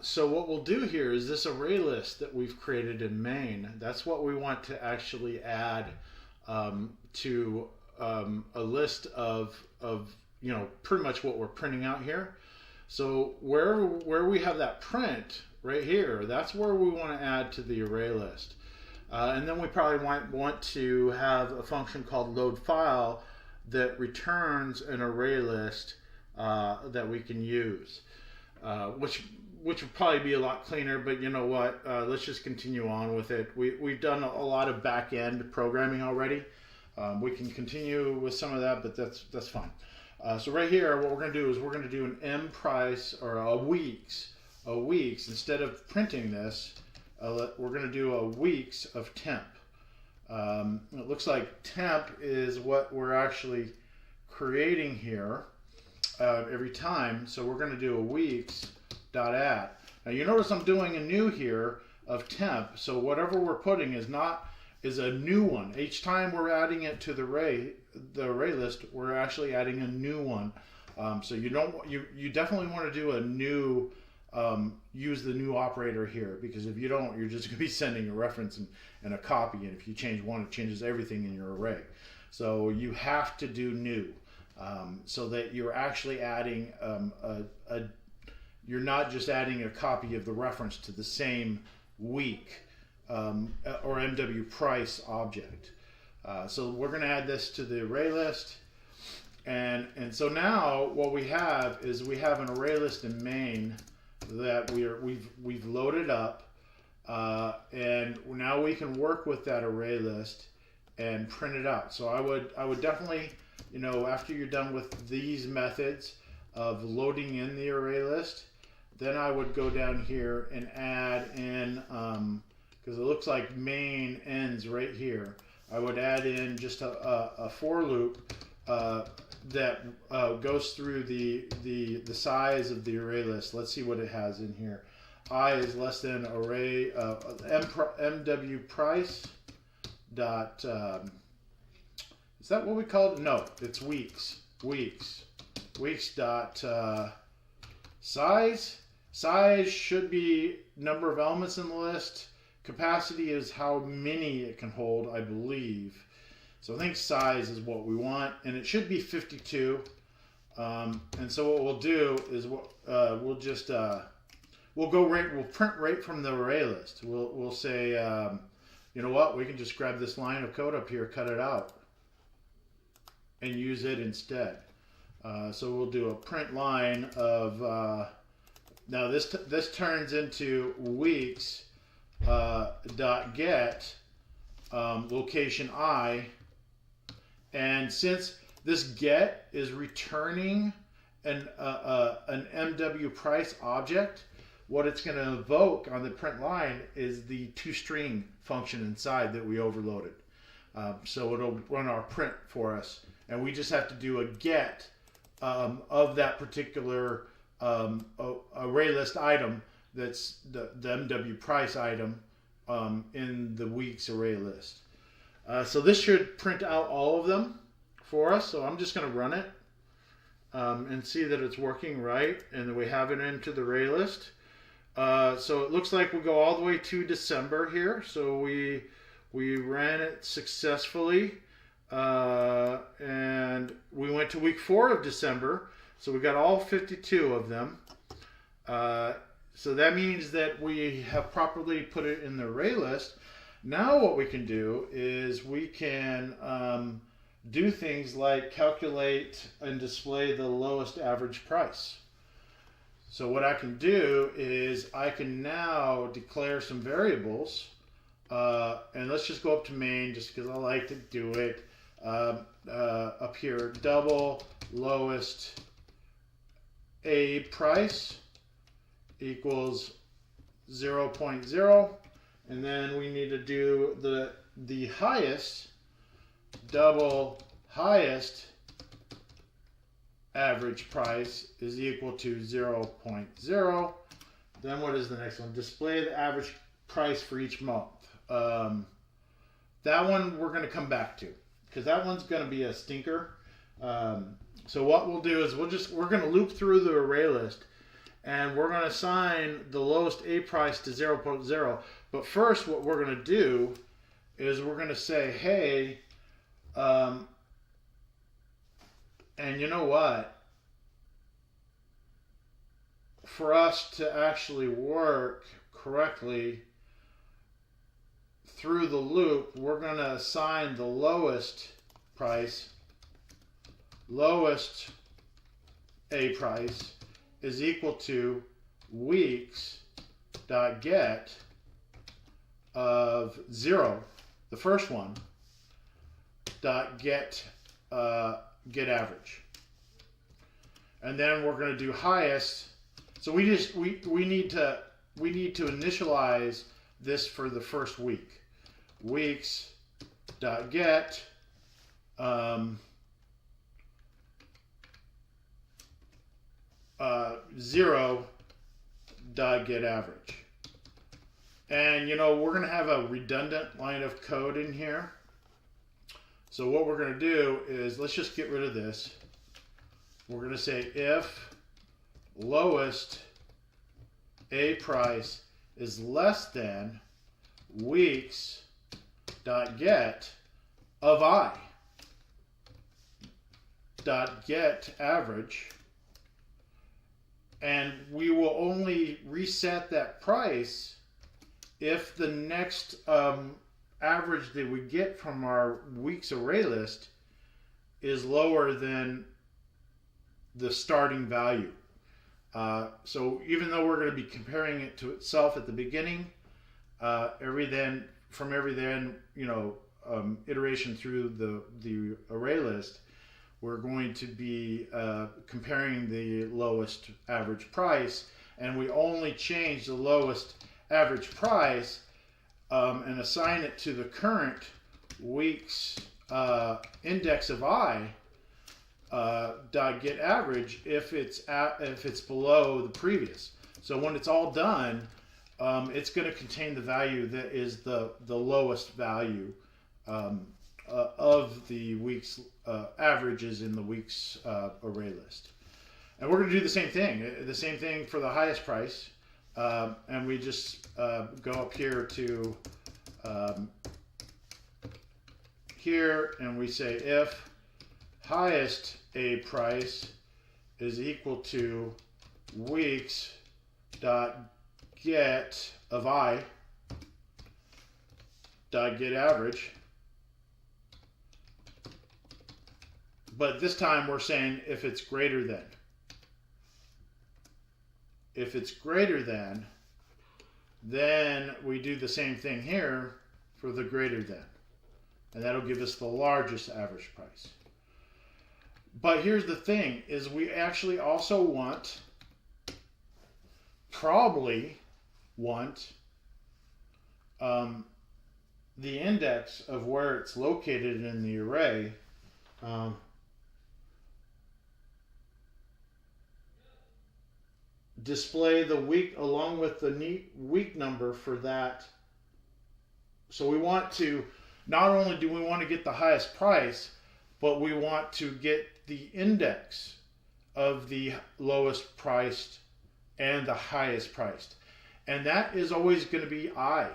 So what we'll do here is this array list that we've created in main. That's what we want to actually add to a list of pretty much what we're printing out here. So where we have that print right here, that's where we want to add to the array list. And then we probably want to have a function called load file that returns an array list that we can use, which would probably be a lot cleaner, but you know what, let's just continue on with it. We've done a lot of back-end programming already. We can continue with some of that, but that's fine. So right here, what we're going to do is we're going to do an M price or a weeks. Instead of printing this, we're going to do a weeks of temp. It looks like temp is what we're actually creating here every time. So we're going to do a weeks.add. Now you notice I'm doing a new here of temp. So whatever we're putting is a new one. Each time we're adding it to the array list, we're actually adding a new one. So you definitely want to do a new, use the new operator here, because if you don't, you're just going to be sending a reference and a copy, and if you change one, it changes everything in your array. So you have to do new, so that you're actually adding you're not just adding a copy of the reference to the same week or MW price object. So we're going to add this to the array list, and so now what we have is we have an array list in main that we've loaded up, and now we can work with that array list and print it out. So I would definitely, after you're done with these methods of loading in the array list, then I would go down here and add in, because it looks like main ends right here. I would add in just a for loop that goes through the size of the array list. Let's see what it has in here. I is less than array MW price dot. Is that what we called it? No, it's weeks. Weeks dot size. Size should be number of elements in the list. Capacity is how many it can hold, I believe. So I think size is what we want, and it should be 52. And so what we'll do is we'll we'll print right from the array list. We'll say, you know what, we can just grab this line of code up here, cut it out, and use it instead. So we'll do a print line of, now this turns into weeks dot get location I, and since this get is returning an MW price object, what it's going to invoke on the print line is the toString function inside that we overloaded. So it'll run our print for us, and we just have to do a get of that particular array list item that's the MW price item in the week's array list. So this should print out all of them for us. So I'm just going to run it and see that it's working right and that we have it into the array list. So it looks like we go all the way to December here. So we ran it successfully, and we went to week 4 of December. So we got all 52 of them. So that means that we have properly put it in the array list. Now what we can do is we can do things like calculate and display the lowest average price. So what I can do is I can now declare some variables, and let's just go up to main just because I like to do it. Up here, double lowest A price equals 0.0, and then we need to do the highest double highest average price is equal to 0.0. Then what is the next one? Display the average price for each month. That one we're going to come back to because that one's going to be a stinker. So what we'll do is we're going to loop through the array list, and we're going to assign the lowest A price to 0.0. But first what we're going to do is we're going to say, hey, and you know what? For us to actually work correctly through the loop, we're going to assign the lowest price, lowest A price is equal to weeks.get of 0, the first one, dot get average, and then we're going to do highest. So we need to initialize this for the first week. Weeks dot get zero dot get average, and you know we're going to have a redundant line of code in here. So what we're going to do is let's just get rid of this. We're going to say if lowest A price is less than weeks dot get of I dot get average, and we will only reset that price if the next average that we get from our week's array list is lower than the starting value. So even though we're going to be comparing it to itself at the beginning, every iteration through the array list, we're going to be comparing the lowest average price, and we only change the lowest average price and assign it to the current week's index of I dot get average if it's below the previous. So when it's all done, it's going to contain the value that is the lowest value of the week's averages in the week's array list. And we're going to do the same thing for the highest price, and we just go up here to here, and we say if highest A price is equal to weeks dot get of I dot get average. But this time we're saying if it's greater than. If it's greater than, then we do the same thing here for the greater than. And that'll give us the largest average price. But here's the thing, is we actually also probably want the index of where it's located in the array. Display the week along with the week number for that. So we want to, not only do we want to get the highest price, but we want to get the index of the lowest priced and the highest priced. And that is always going to be I.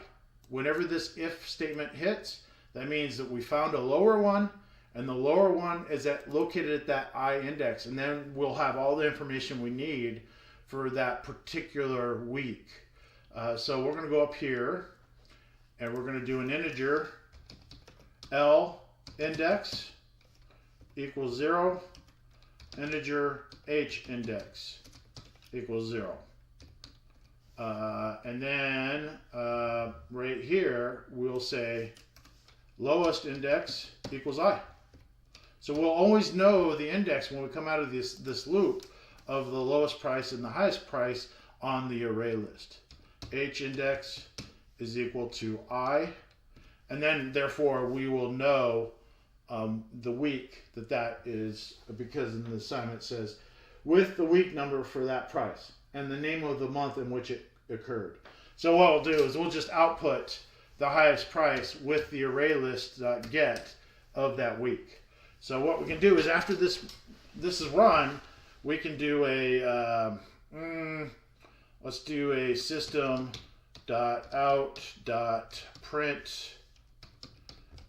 Whenever this if statement hits, that means that we found a lower one, and the lower one is located at that I index, and then we'll have all the information we need for that particular week. So we're going to go up here, and we're going to do an integer L index equals 0, integer H index equals 0. And then right here, we'll say lowest index equals I. So we'll always know the index when we come out of this loop of the lowest price and the highest price on the array list. H index is equal to I. And then, therefore, we will know the week that is, because in the assignment it says, with the week number for that price and the name of the month in which it occurred. So what we'll do is we'll just output the highest price with the array list get of that week. So what we can do is after this is run, we can do a, let's do a system.out.print.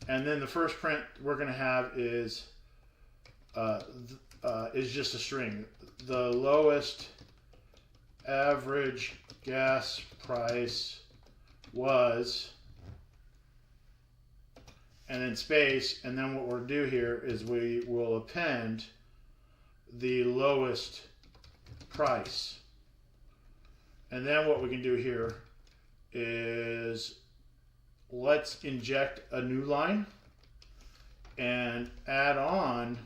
And then the first print we're going to have is just a string. The lowest average gas price was, and then space, and then what we'll do here is we will append the lowest price. And then what we can do here is let's inject a new line and add on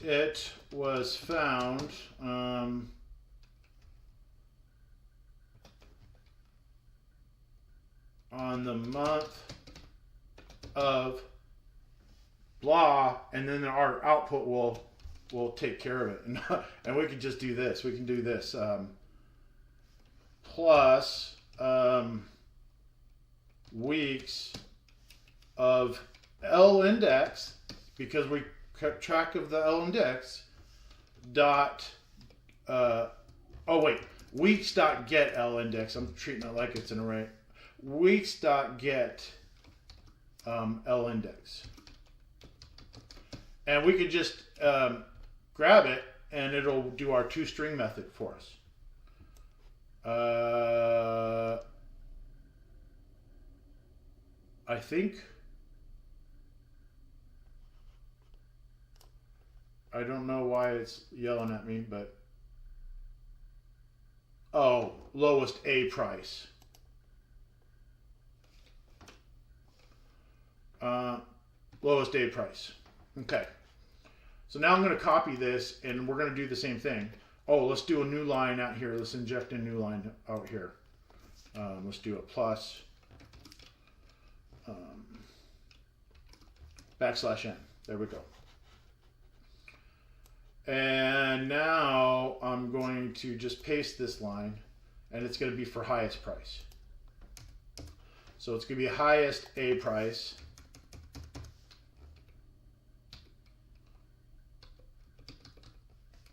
it was found on the month of blah, and then our output will take care of it. And we can just do this. We can do this plus weeks of L index, because we kept track of the L index, dot weeks dot get L index. I'm treating it like it's an array. Weeks dot get L index, and we could just grab it and it'll do our toString method for us. I think, I don't know why it's yelling at me, but lowest A price. Lowest A price. Okay. So now I'm going to copy this and we're going to do the same thing. Let's do a new line out here. Let's inject a new line out here. Let's do a plus \n. There we go. And now I'm going to just paste this line, and it's going to be for highest price. So it's going to be highest A price.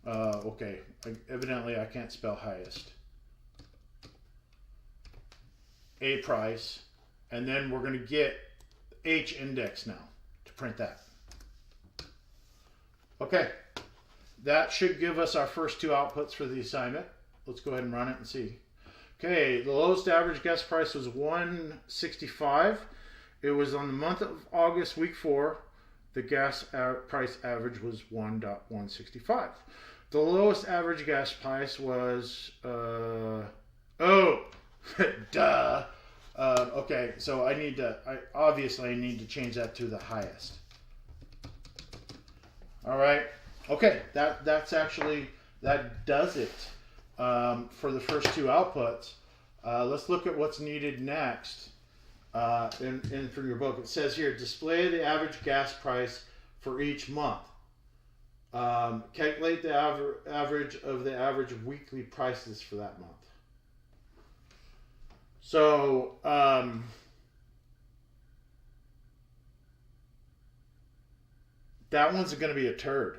Okay, evidently I can't spell highest. A price, and then we're going to get H index now to print that. Okay, that should give us our first two outputs for the assignment. Let's go ahead and run it and see. Okay, the lowest average gas price was $1.65. It was on the month of August, week 4. The gas price average was $1.165. The lowest average gas price was, duh. Okay, so obviously I need to change that to the highest. All right. Okay, that does it for the first two outputs. Let's look at what's needed next. In from your book, it says here, display the average gas price for each month. Calculate the average of the average weekly prices for that month. So that one's going to be a turd.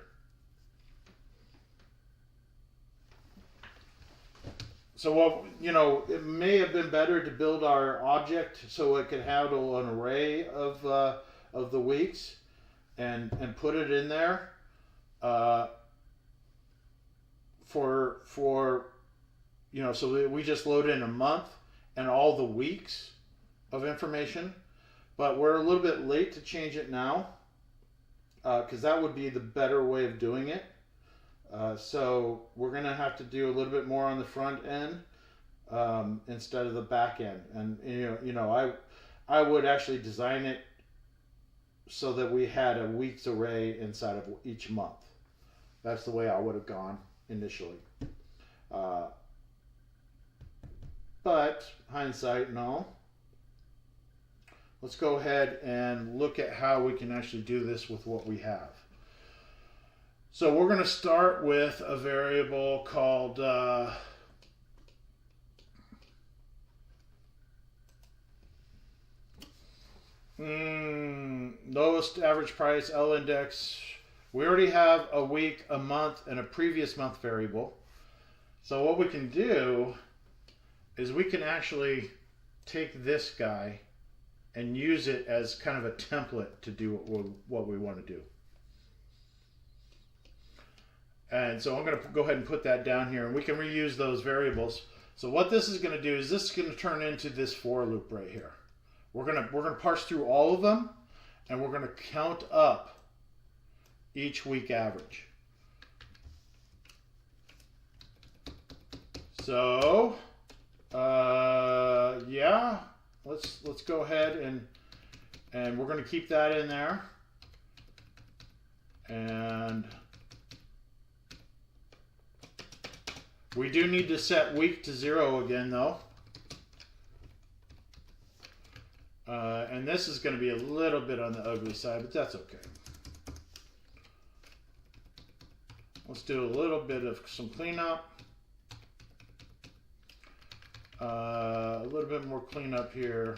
So it may have been better to build our object so it could handle an array of the weeks, and put it in there for so we just load in a month and all the weeks of information. But we're a little bit late to change it now, because that would be the better way of doing it. So we're going to have to do a little bit more on the front end instead of the back end. And I would actually design it so that we had a week's array inside of each month. That's the way I would have gone initially. But hindsight, no. Let's go ahead and look at how we can actually do this with what we have. So we're going to start with a variable called lowest average price, L index. We already have a week, a month, and a previous month variable. So what we can do is we can actually take this guy and use it as kind of a template to do what we want to do. And so I'm going to go ahead and put that down here, and we can reuse those variables. So what this is going to do is this is going to turn into this for loop right here. We're going to parse through all of them, and we're going to count up each week average. So yeah, let's go ahead and we're going to keep that in there. And we do need to set week to 0 again, though. And this is going to be a little bit on the ugly side, but that's okay. Let's do a little bit of some cleanup. A little bit more cleanup here.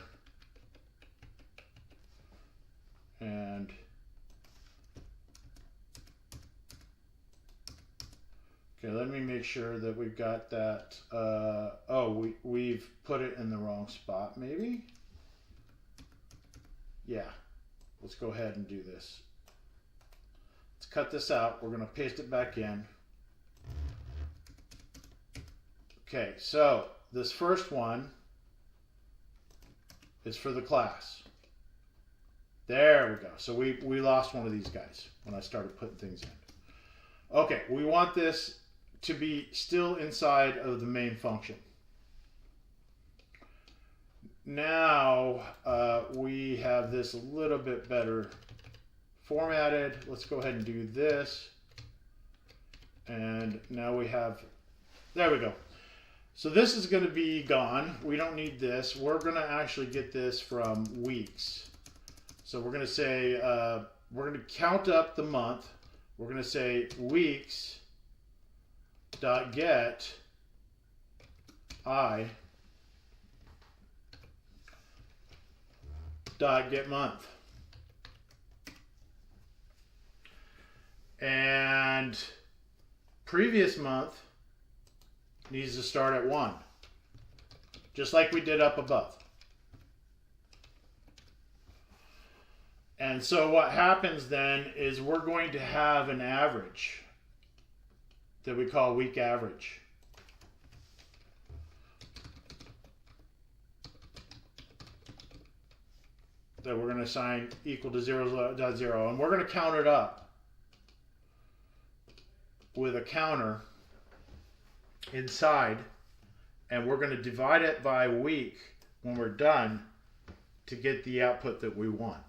And okay, let me make sure that we've got that. We've put it in the wrong spot, maybe? Yeah. Let's go ahead and do this. Let's cut this out. We're going to paste it back in. Okay, so this first one is for the class. There we go. So we lost one of these guys when I started putting things in. Okay, we want this to be still inside of the main function. Now we have this a little bit better formatted. Let's go ahead and do this. And now we have, there we go. So this is going to be gone. We don't need this. We're going to actually get this from weeks. So we're going to say, we're going to count up the month. We're going to say weeks dot get I dot get month. And previous month needs to start at 1, just like we did up above. And so what happens then is we're going to have an average. that we call week average. That we're going to assign equal to 0.0, and we're going to count it up with a counter inside, and we're going to divide it by week when we're done to get the output that we want.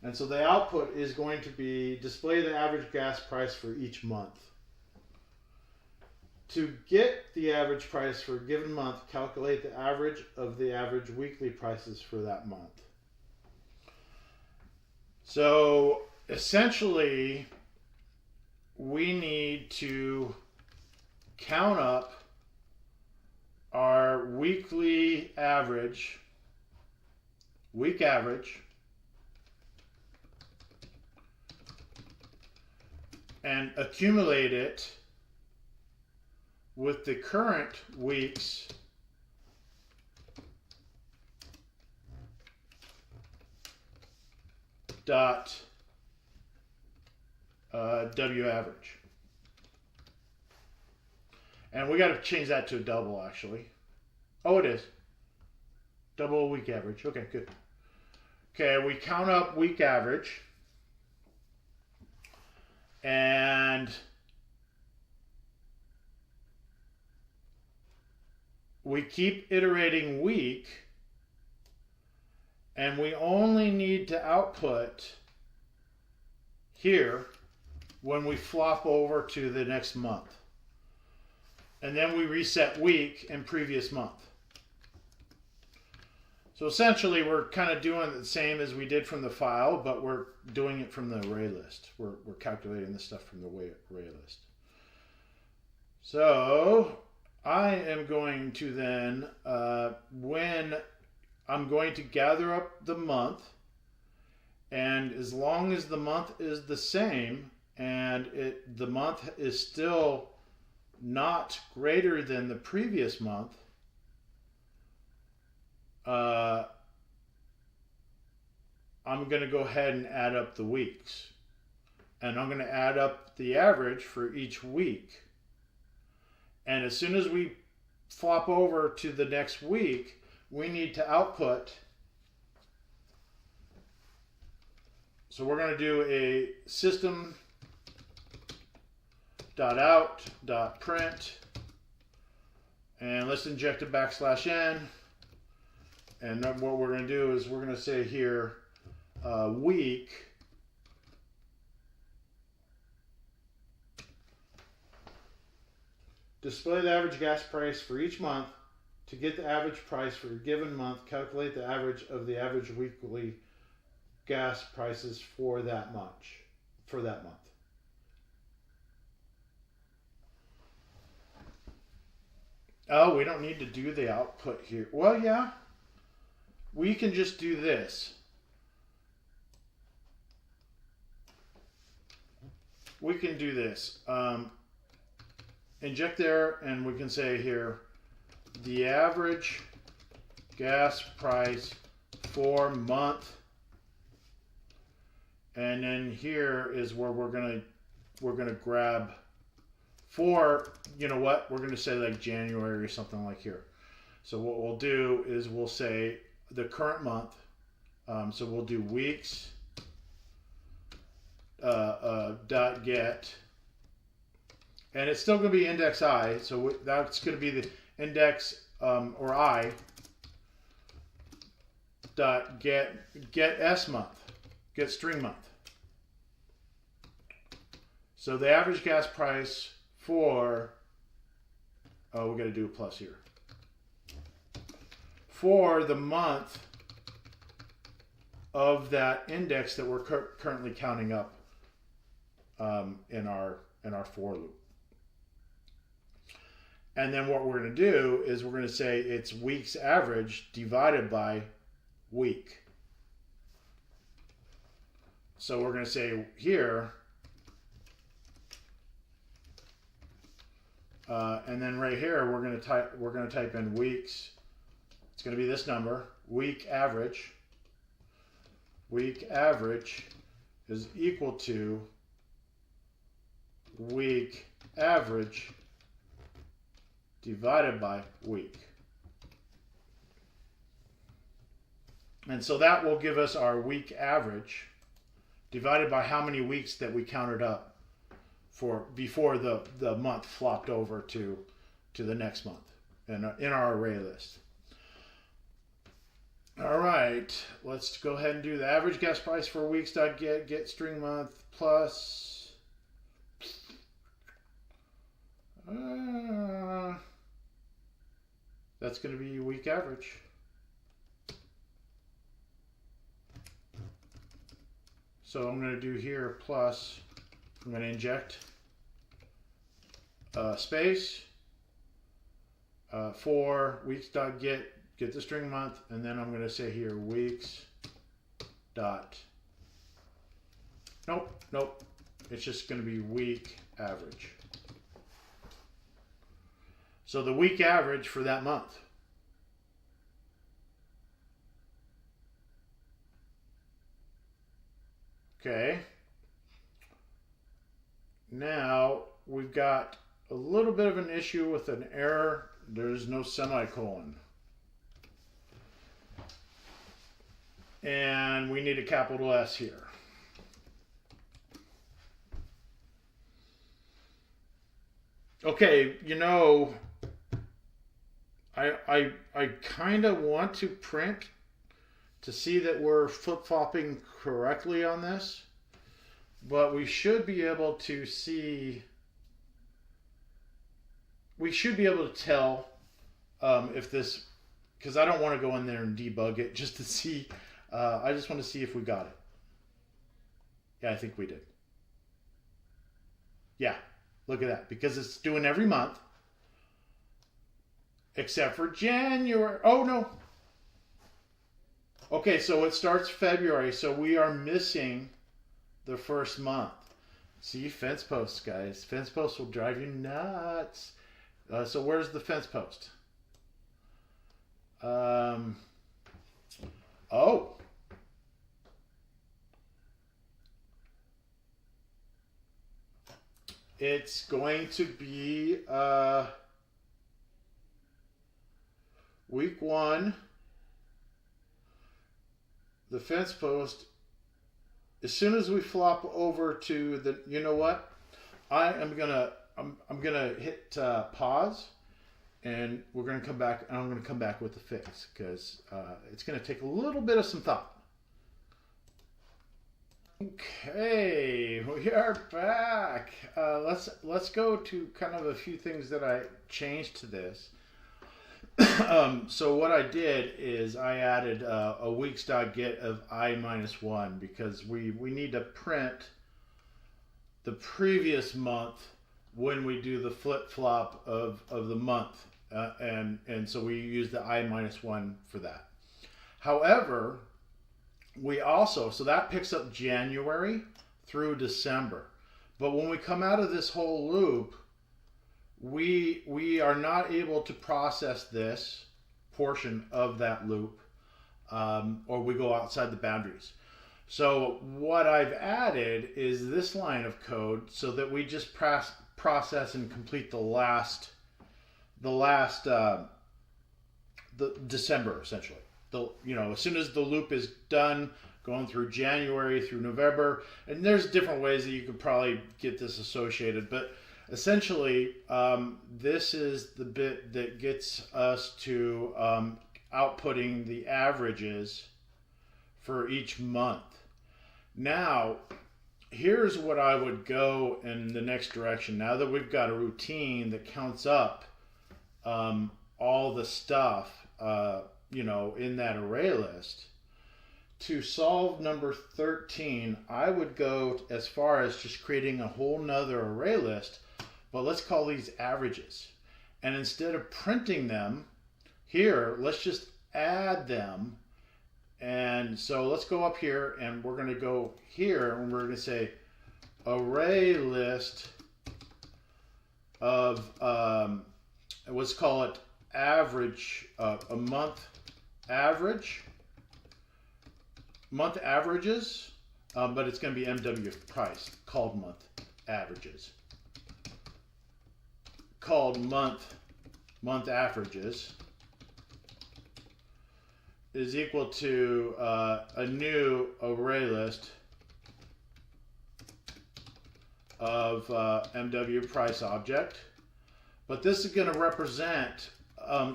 And so the output is going to be display the average gas price for each month. To get the average price for a given month, calculate the average of the average weekly prices for that month. So essentially, we need to count up our weekly average, week average, and accumulate it with the current week's dot W average. And we got to change that to a double, actually. Oh, it is. Double week average. Okay, good. Okay, we count up week average. And we keep iterating week. And we only need to output here when we flop over to the next month. And then we reset week and previous month. So essentially we're kind of doing the same as we did from the file, but we're doing it from the array list. We're calculating this stuff from the array list. So I am going to then, when I'm going to gather up the month, and as long as the month is the same and the month is still not greater than the previous month, I'm going to go ahead and add up the weeks. And I'm going to add up the average for each week. And as soon as we flop over to the next week, we need to output. So we're going to do a system.out.print, and let's inject a \n. And what we're going to do is we're going to say here week display the average gas price for each month. To get the average price for a given month, calculate the average of the average weekly gas prices for that month. Oh, we don't need to do the output here. Well, yeah. We can just do this. We can do this. Inject there, and we can say here, the average gas price for month, and then here is where we're gonna grab for, you know what, we're gonna say like January or something like here. So what we'll do is we'll say the current month. So we'll do weeks dot get, and it's still going to be index I. So that's going to be the index or I dot get s month, get string month. So the average gas price for, oh, we got to do a plus here, for the month of that index that we're currently counting up in our for loop. And then what we're going to do is we're going to say it's week's average divided by week. So we're going to say here, and then right here we're going to type in weeks. It's going to be this number, week average. Week average is equal to week average divided by week. And so that will give us our week average divided by how many weeks that we counted up for before the month flopped over to the next month in our array list. All right, let's go ahead and do the average gas price for weeks.get string month plus that's going to be week average. So I'm going to do here plus, I'm going to inject space for weeks.get the string month, and then I'm going to say here weeks dot, nope, it's just going to be week average. So the week average for that month. Okay. Now we've got a little bit of an issue with an error. There's no semicolon. And we need a capital S here. Okay, you know, I kind of want to print to see that we're flip-flopping correctly on this, but we should be able to see, we should be able to tell if this, because I don't want to go in there and debug it just to see, I just want to see if we got it. Yeah, I think we did. Yeah, look at that, because it's doing every month except for January. Oh no. Okay, so it starts February, so we are missing the first month. See, fence posts, guys. Fence posts will drive you nuts. So where's the fence post? Oh. It's going to be week 1. The fence post, as soon as we flop over to the, you know what? I'm gonna hit pause, and we're gonna come back, and I'm gonna come back with the fix, because it's gonna take a little bit of some thought. Okay, we are back. Let's go to kind of a few things that I changed to this. So what I did is I added a weeks.get of I-1 because we need to print the previous month when we do the flip-flop of the month. And so we use the I-1 for that. However, we also, so that picks up January through December. But when we come out of this whole loop, we are not able to process this portion of that loop, or we go outside the boundaries. So what I've added is this line of code so that we just process and complete the December, essentially. As soon as the loop is done, going through January through November, and there's different ways that you could probably get this associated, but essentially, this is the bit that gets us to outputting the averages for each month. Now, here's what I would go in the next direction. Now that we've got a routine that counts up all the stuff, in that array list, to solve number 13, I would go as far as just creating a whole nother array list. But let's call these averages. And instead of printing them here, let's just add them. And so let's go up here, and we're going to go here, and we're going to say array list of, let's call it average, a month average, month averages, but it's going to be MW price, called month averages. called month averages is equal to a new array list of MW price object. But this is going to represent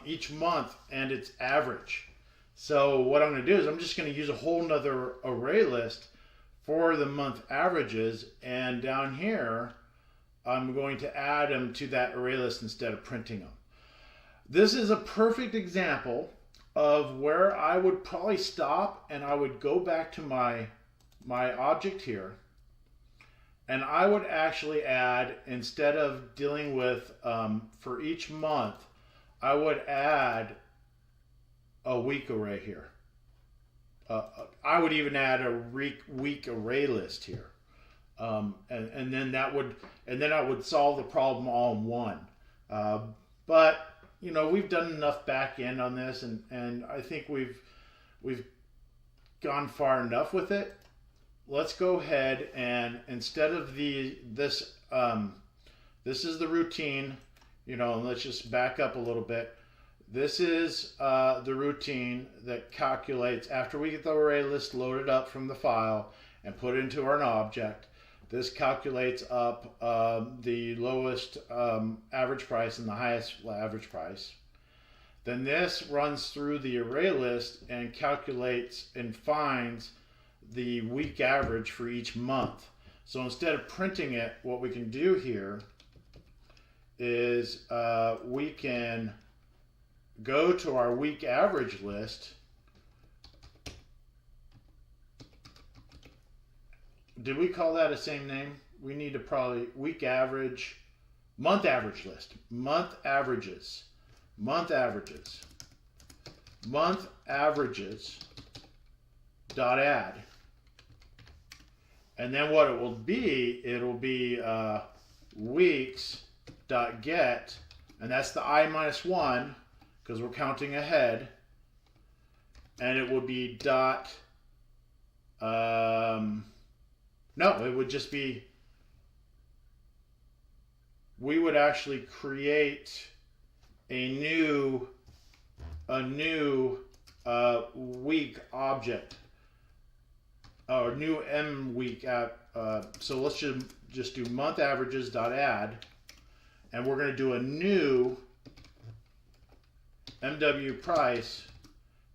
each month and its average. So what I'm going to do is I'm just going to use a whole nother array list for the month averages, and down here I'm going to add them to that array list instead of printing them. This is a perfect example of where I would probably stop and I would go back to my object here, and I would actually add, instead of dealing with for each month, I would add a week array here. I would even add a week array list here, and then I would solve the problem all in one. But you know, we've done enough back end on this, and I think we've gone far enough with it. Let's go ahead and instead of this is the routine, you know, and let's just back up a little bit. This is the routine that calculates, after we get the array list loaded up from the file and put into our object, this calculates up the lowest average price and the highest average price. Then this runs through the array list and calculates and finds the week average for each month. So instead of printing it, what we can do here is we can go to our week average list. Did we call that a same name? We need to probably week average, month average list, month averages dot add. And then what it will be, it'll be weeks dot get, and that's the I-1 because we're counting ahead, and it would be dot no, it would just be, we would actually create a new week object, or new M week app. So let's just do month averages dot add, and we're going to do a new MW price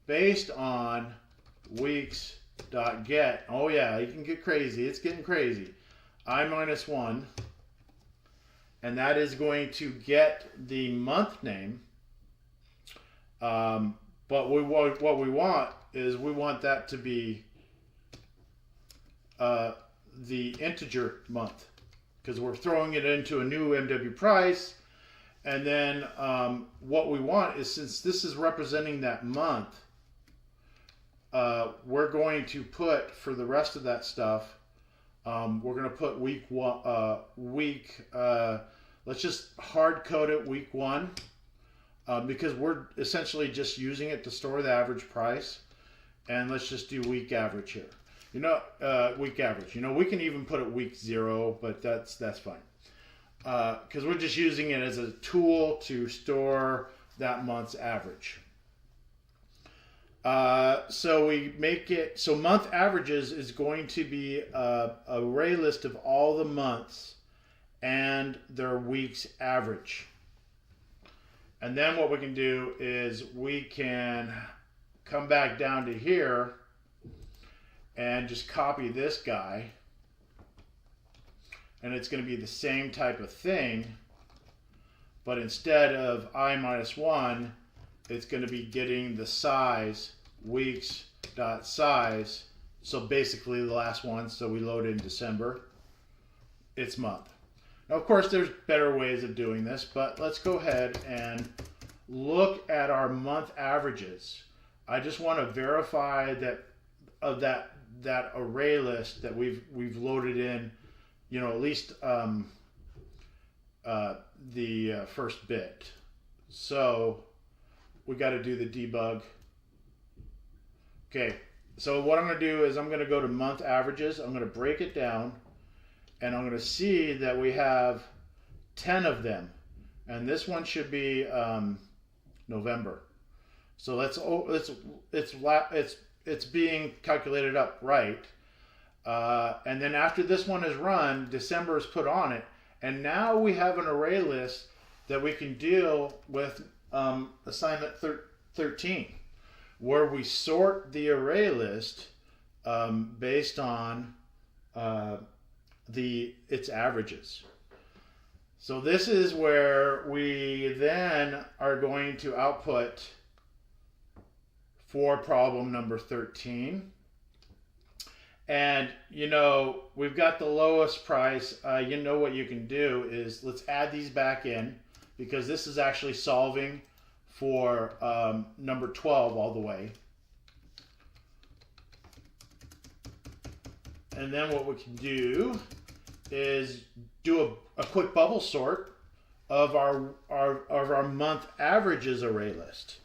based on weeks dot get. Oh yeah, you can get crazy. It's getting crazy. I-1, and that is going to get the month name. But what we want is we want that to be the integer month, because we're throwing it into a new MW price. And then what we want is, since this is representing that month, we're going to put, for the rest of that stuff, we're going to put let's just hard code it week 1, because we're essentially just using it to store the average price. And let's just do week average here. You know, week average. You know, we can even put it week 0, but that's fine. Because we're just using it as a tool to store that month's average. So we make it, so month averages is going to be a array list of all the months and their week's average. And then what we can do is we can come back down to here and just copy this guy. And it's going to be the same type of thing, but instead of I-1, it's going to be getting the size, weeks dot size. So basically the last one, so we load in December, it's month. Now of course there's better ways of doing this, but let's go ahead and look at our month averages. I just want to verify that of that array list that we've loaded in, you know, at least the first bit. So we got to do the debug. Okay, so what I'm going to do is I'm going to go to month averages. I'm going to break it down, and I'm going to see that we have 10 of them. and this one should be November. So it's being calculated up right. And then after this one is run, December is put on it, and now we have an array list that we can deal with assignment 13, where we sort the array list based on its averages. So this is where we then are going to output for problem number 13. And, you know, we've got the lowest price. You know what you can do is let's add these back in, because this is actually solving for number 12 all the way. And then what we can do is do a quick bubble sort of our month averages array list.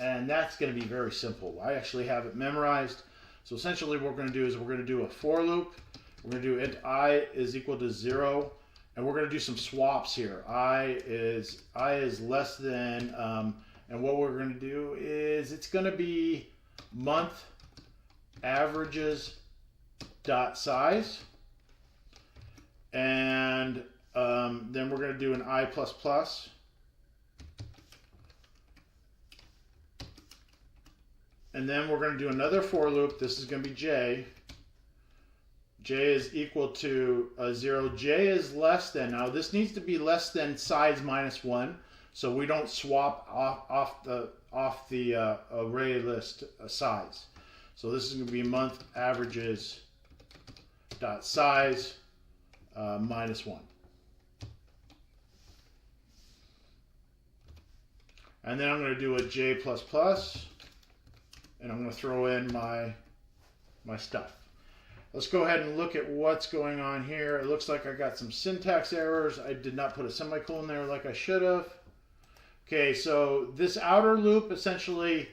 And that's going to be very simple. I actually have it memorized. So essentially what we're going to do is we're going to do a for loop. We're going to do int I is equal to 0. And we're going to do some swaps here. I is less than, and what we're going to do is it's going to be month averages dot size. And then we're going to do an I plus plus. And then we're going to do another for loop. This is going to be j. J is equal to 0. J is less than. Now this needs to be less than size minus 1, so we don't swap off the array list size. So this is going to be month averages dot size minus 1. And then I'm going to do a j plus plus. And I'm going to throw in my stuff. Let's go ahead and look at what's going on here. It looks like I got some syntax errors. I did not put a semicolon there like I should have. Okay, so this outer loop essentially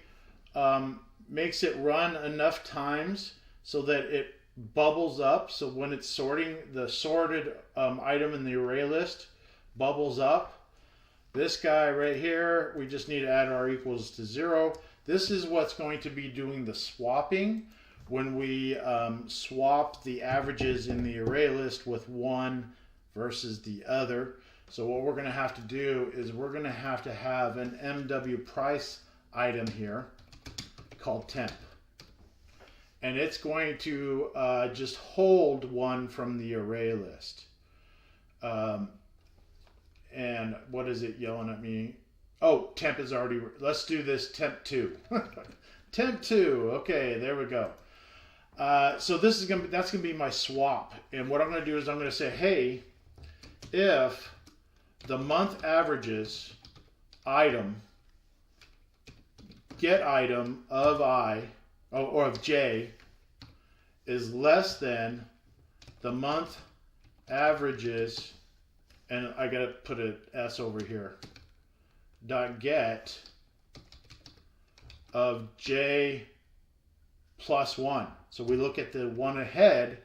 makes it run enough times so that it bubbles up. So when it's sorting, the sorted item in the array list bubbles up. This guy right here, we just need to add our equals to 0. This is what's going to be doing the swapping when we swap the averages in the array list with one versus the other. So what we're going to have to do is we're going to have an MW price item here called temp. And it's going to just hold one from the array list. And what is it yelling at me? Oh, temp is already, let's do this temp 2. Temp 2, okay, there we go. So this is that's gonna be my swap. And what I'm gonna do is I'm gonna say, hey, if the month averages item, get item of I, or of J, is less than the month averages, and I gotta put an S over here, dot get of J plus 1. So we look at the one ahead,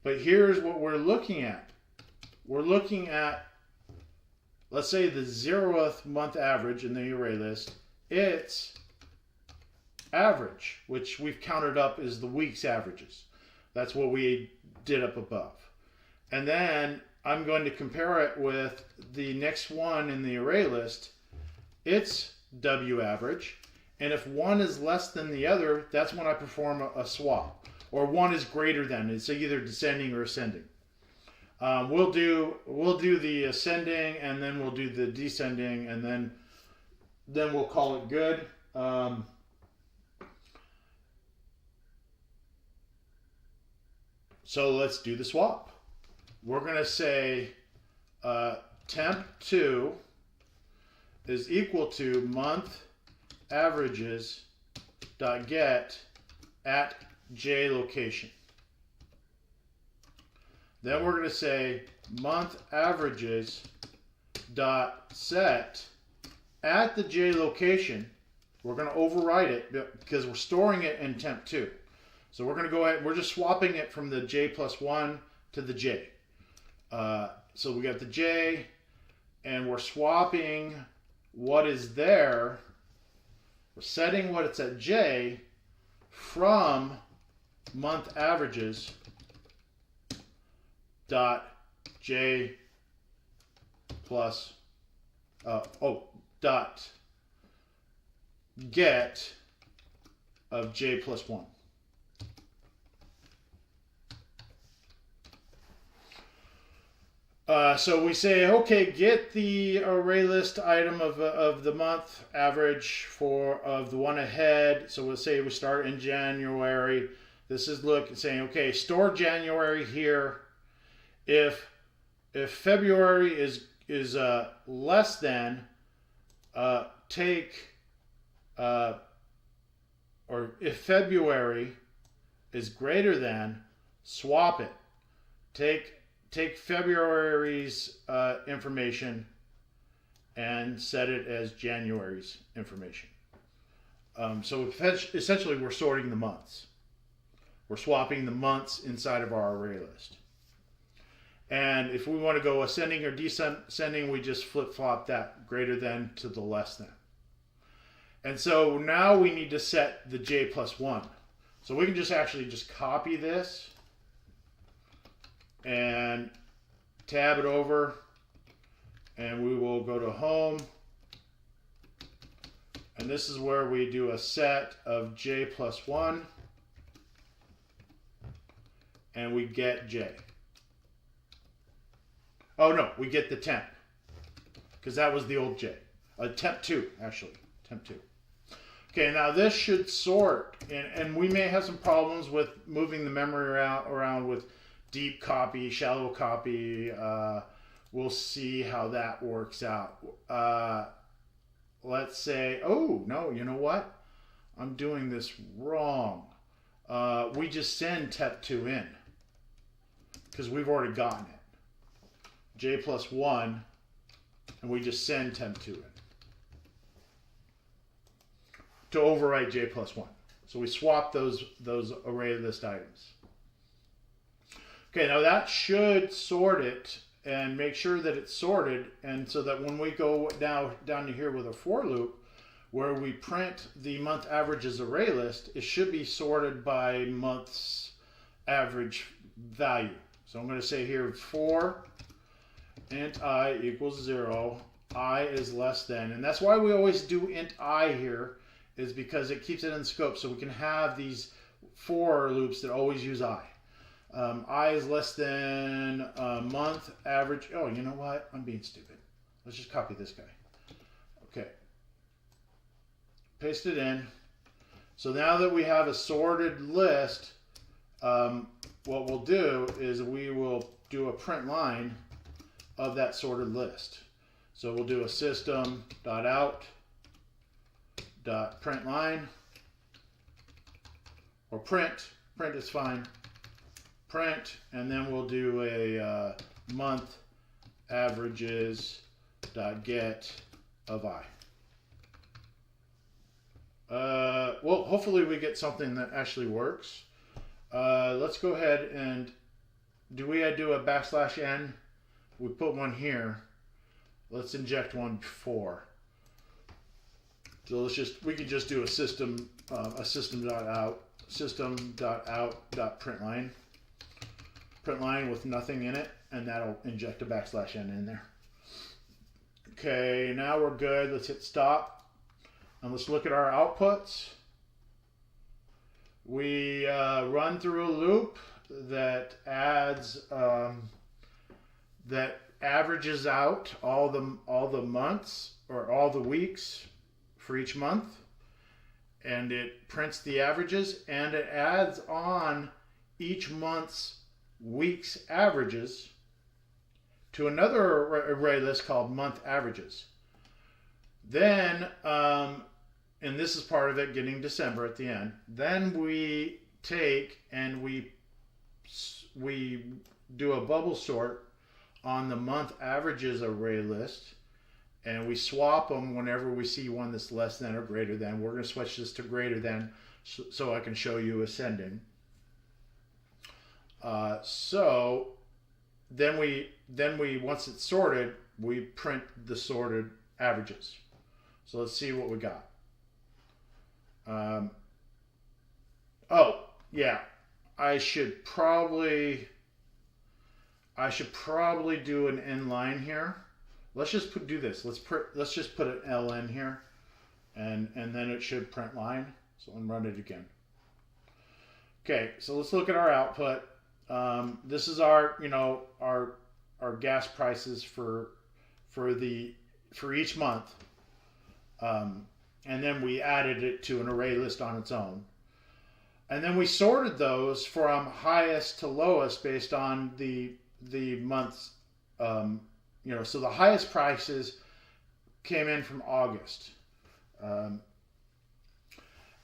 but here's what we're looking at. We're looking at, let's say, the 0th month average in the array list. It's average, which we've counted up as the week's averages. That's what we did up above. And then I'm going to compare it with the next one in the array list. It's W average. And if one is less than the other, that's when I perform a swap. Or one is greater than. It's either descending or ascending. We'll do the ascending, and then we'll do the descending, and then we'll call it good. So let's do the swap. We're going to say temp 2 is equal to month averages dot get at J location. Then we're going to say month averages dot set at the J location. We're going to override it because we're storing it in temp 2. So we're going to go ahead, we're just swapping it from the J plus 1 to the J. So we got the J, and we're swapping what is there. We're setting what it's at J from month averages dot J plus dot get of J plus 1. So we say, okay, get the array list item of the month average of the one ahead. So we'll say we start in January. This is saying, okay, store January here. If February is less than, or if February is greater than, swap it. Take February's information and set it as January's information. So essentially we're sorting the months. We're swapping the months inside of our array list. And if we want to go ascending or descending, we just flip-flop that greater than to the less than. And so now we need to set the J plus 1. So we can just copy this and tab it over, and we will go to home, and this is where we do a set of J plus 1, and we get J. Oh no, we get the temp, because that was the old J. Temp 2, actually, temp 2. Okay, now this should sort, and we may have some problems with moving the memory around with deep copy, shallow copy. We'll see how that works out. Let's say, oh, no, you know what? I'm doing this wrong. We just send temp2 in because we've already gotten it. J plus 1, and we just send temp2 in to overwrite J plus 1. So we swap those array list items. Okay, now that should sort it and make sure that it's sorted, and so that when we go down to here with a for loop, where we print the month averages array list, it should be sorted by month's average value. So I'm going to say here for int I equals 0, I is less than, and that's why we always do int I here, is because it keeps it in scope, so we can have these for loops that always use I. I is less than month average. Oh, you know what? I'm being stupid. Let's just copy this guy. Okay. Paste it in. So now that we have a sorted list, what we'll do is we will do a print line of that sorted list. So we'll do a system.out.println, or print is fine. Print, and then we'll do a month averages dot get of I. Well, hopefully we get something that actually works. Let's go ahead and do a \n? We put one here. Let's inject one before. So we could just do a system.out.println. Print line with nothing in it, and that'll inject a \n in there. Okay, now we're good. Let's hit stop, and let's look at our outputs. We run through a loop that averages out all the months, or all the weeks for each month, and it prints the averages, and it adds on each month's week's averages to another array list called month averages. Then, and this is part of it, getting December at the end. Then we take and we do a bubble sort on the month averages array list, and we swap them whenever we see one that's less than or greater than. We're going to switch this to greater than so I can show you ascending. So then we once it's sorted, we print the sorted averages. So let's see what we got. Oh yeah, I should probably do an inline here. Let's just do this. Let's just put an L in here, and then it should print line. So I'm run it again. Okay, so let's look at our output. This is our our gas prices for each month, and then we added it to an array list on its own, and then we sorted those from highest to lowest based on the months. So the highest prices came in from August. And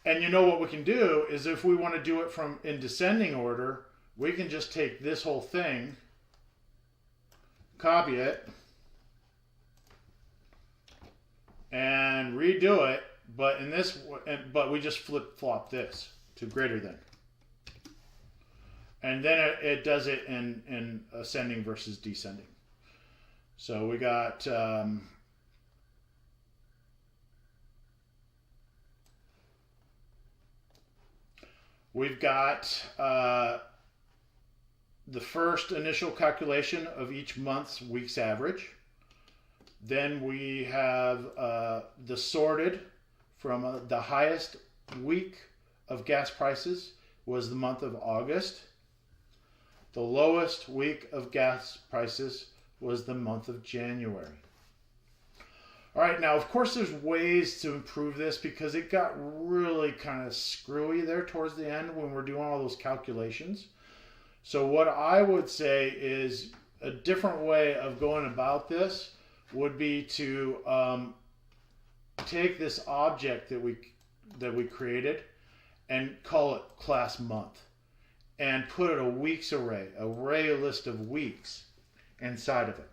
what we can do is, if we want to do it in descending order, we can just take this whole thing, copy it, and redo it, but we just flip-flop this to greater than. And then it does it in ascending versus descending. So we got we've got the first initial calculation of each month's week's average. Then we have the sorted from the highest week of gas prices was the month of August. The lowest week of gas prices was the month of January. All right, now, of course, there's ways to improve this because it got really kind of screwy there towards the end when we're doing all those calculations. So what I would say is a different way of going about this would be to take this object that we created and call it class month, and put it a weeks array list of weeks inside of it,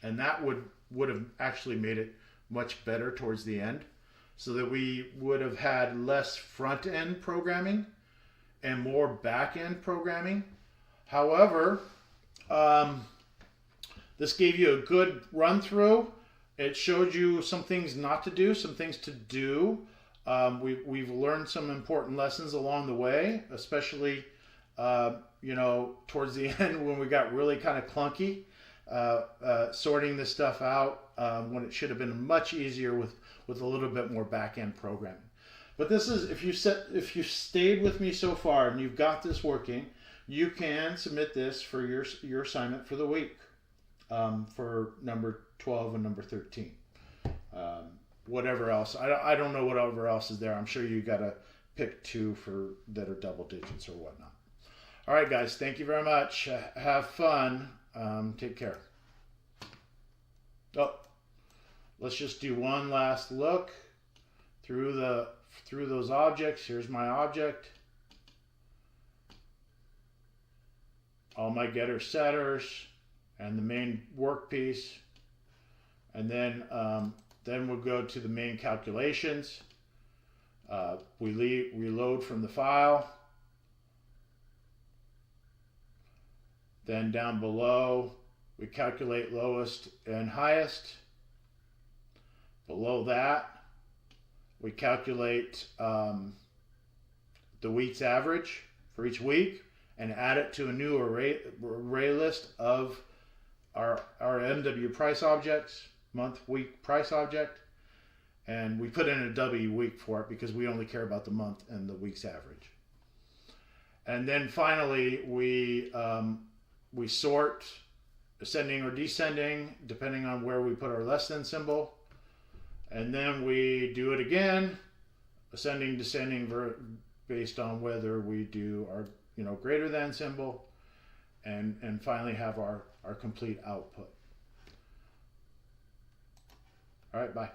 and that would have actually made it much better towards the end, so that we would have had less front end programming and more back end programming. However, this gave you a good run through. It showed you some things not to do, some things to do. We've learned some important lessons along the way, especially towards the end when we got really kind of clunky, sorting this stuff out when it should have been much easier with a little bit more back-end programming. But this is, if you stayed with me so far and you've got this working, you can submit this for your assignment for the week, for number 12 and number 13. Whatever else, I don't know whatever else is there. I'm sure you got to pick two that are double digits or whatnot. All right, guys, thank you very much. Have fun. Take care. Oh, let's just do one last look through those objects. Here's my object. All my getter setters and the main workpiece. And then we'll go to the main calculations. We reload from the file. Then down below, we calculate lowest and highest. Below that, we calculate the week's average for each week and add it to a new array list of our MW price objects, month, week, price object. And we put in a W week for it because we only care about the month and the week's average. And then finally, we sort ascending or descending depending on where we put our less than symbol. And then we do it again, ascending, descending, based on whether we do our greater than symbol, and finally have our complete output. All right, bye.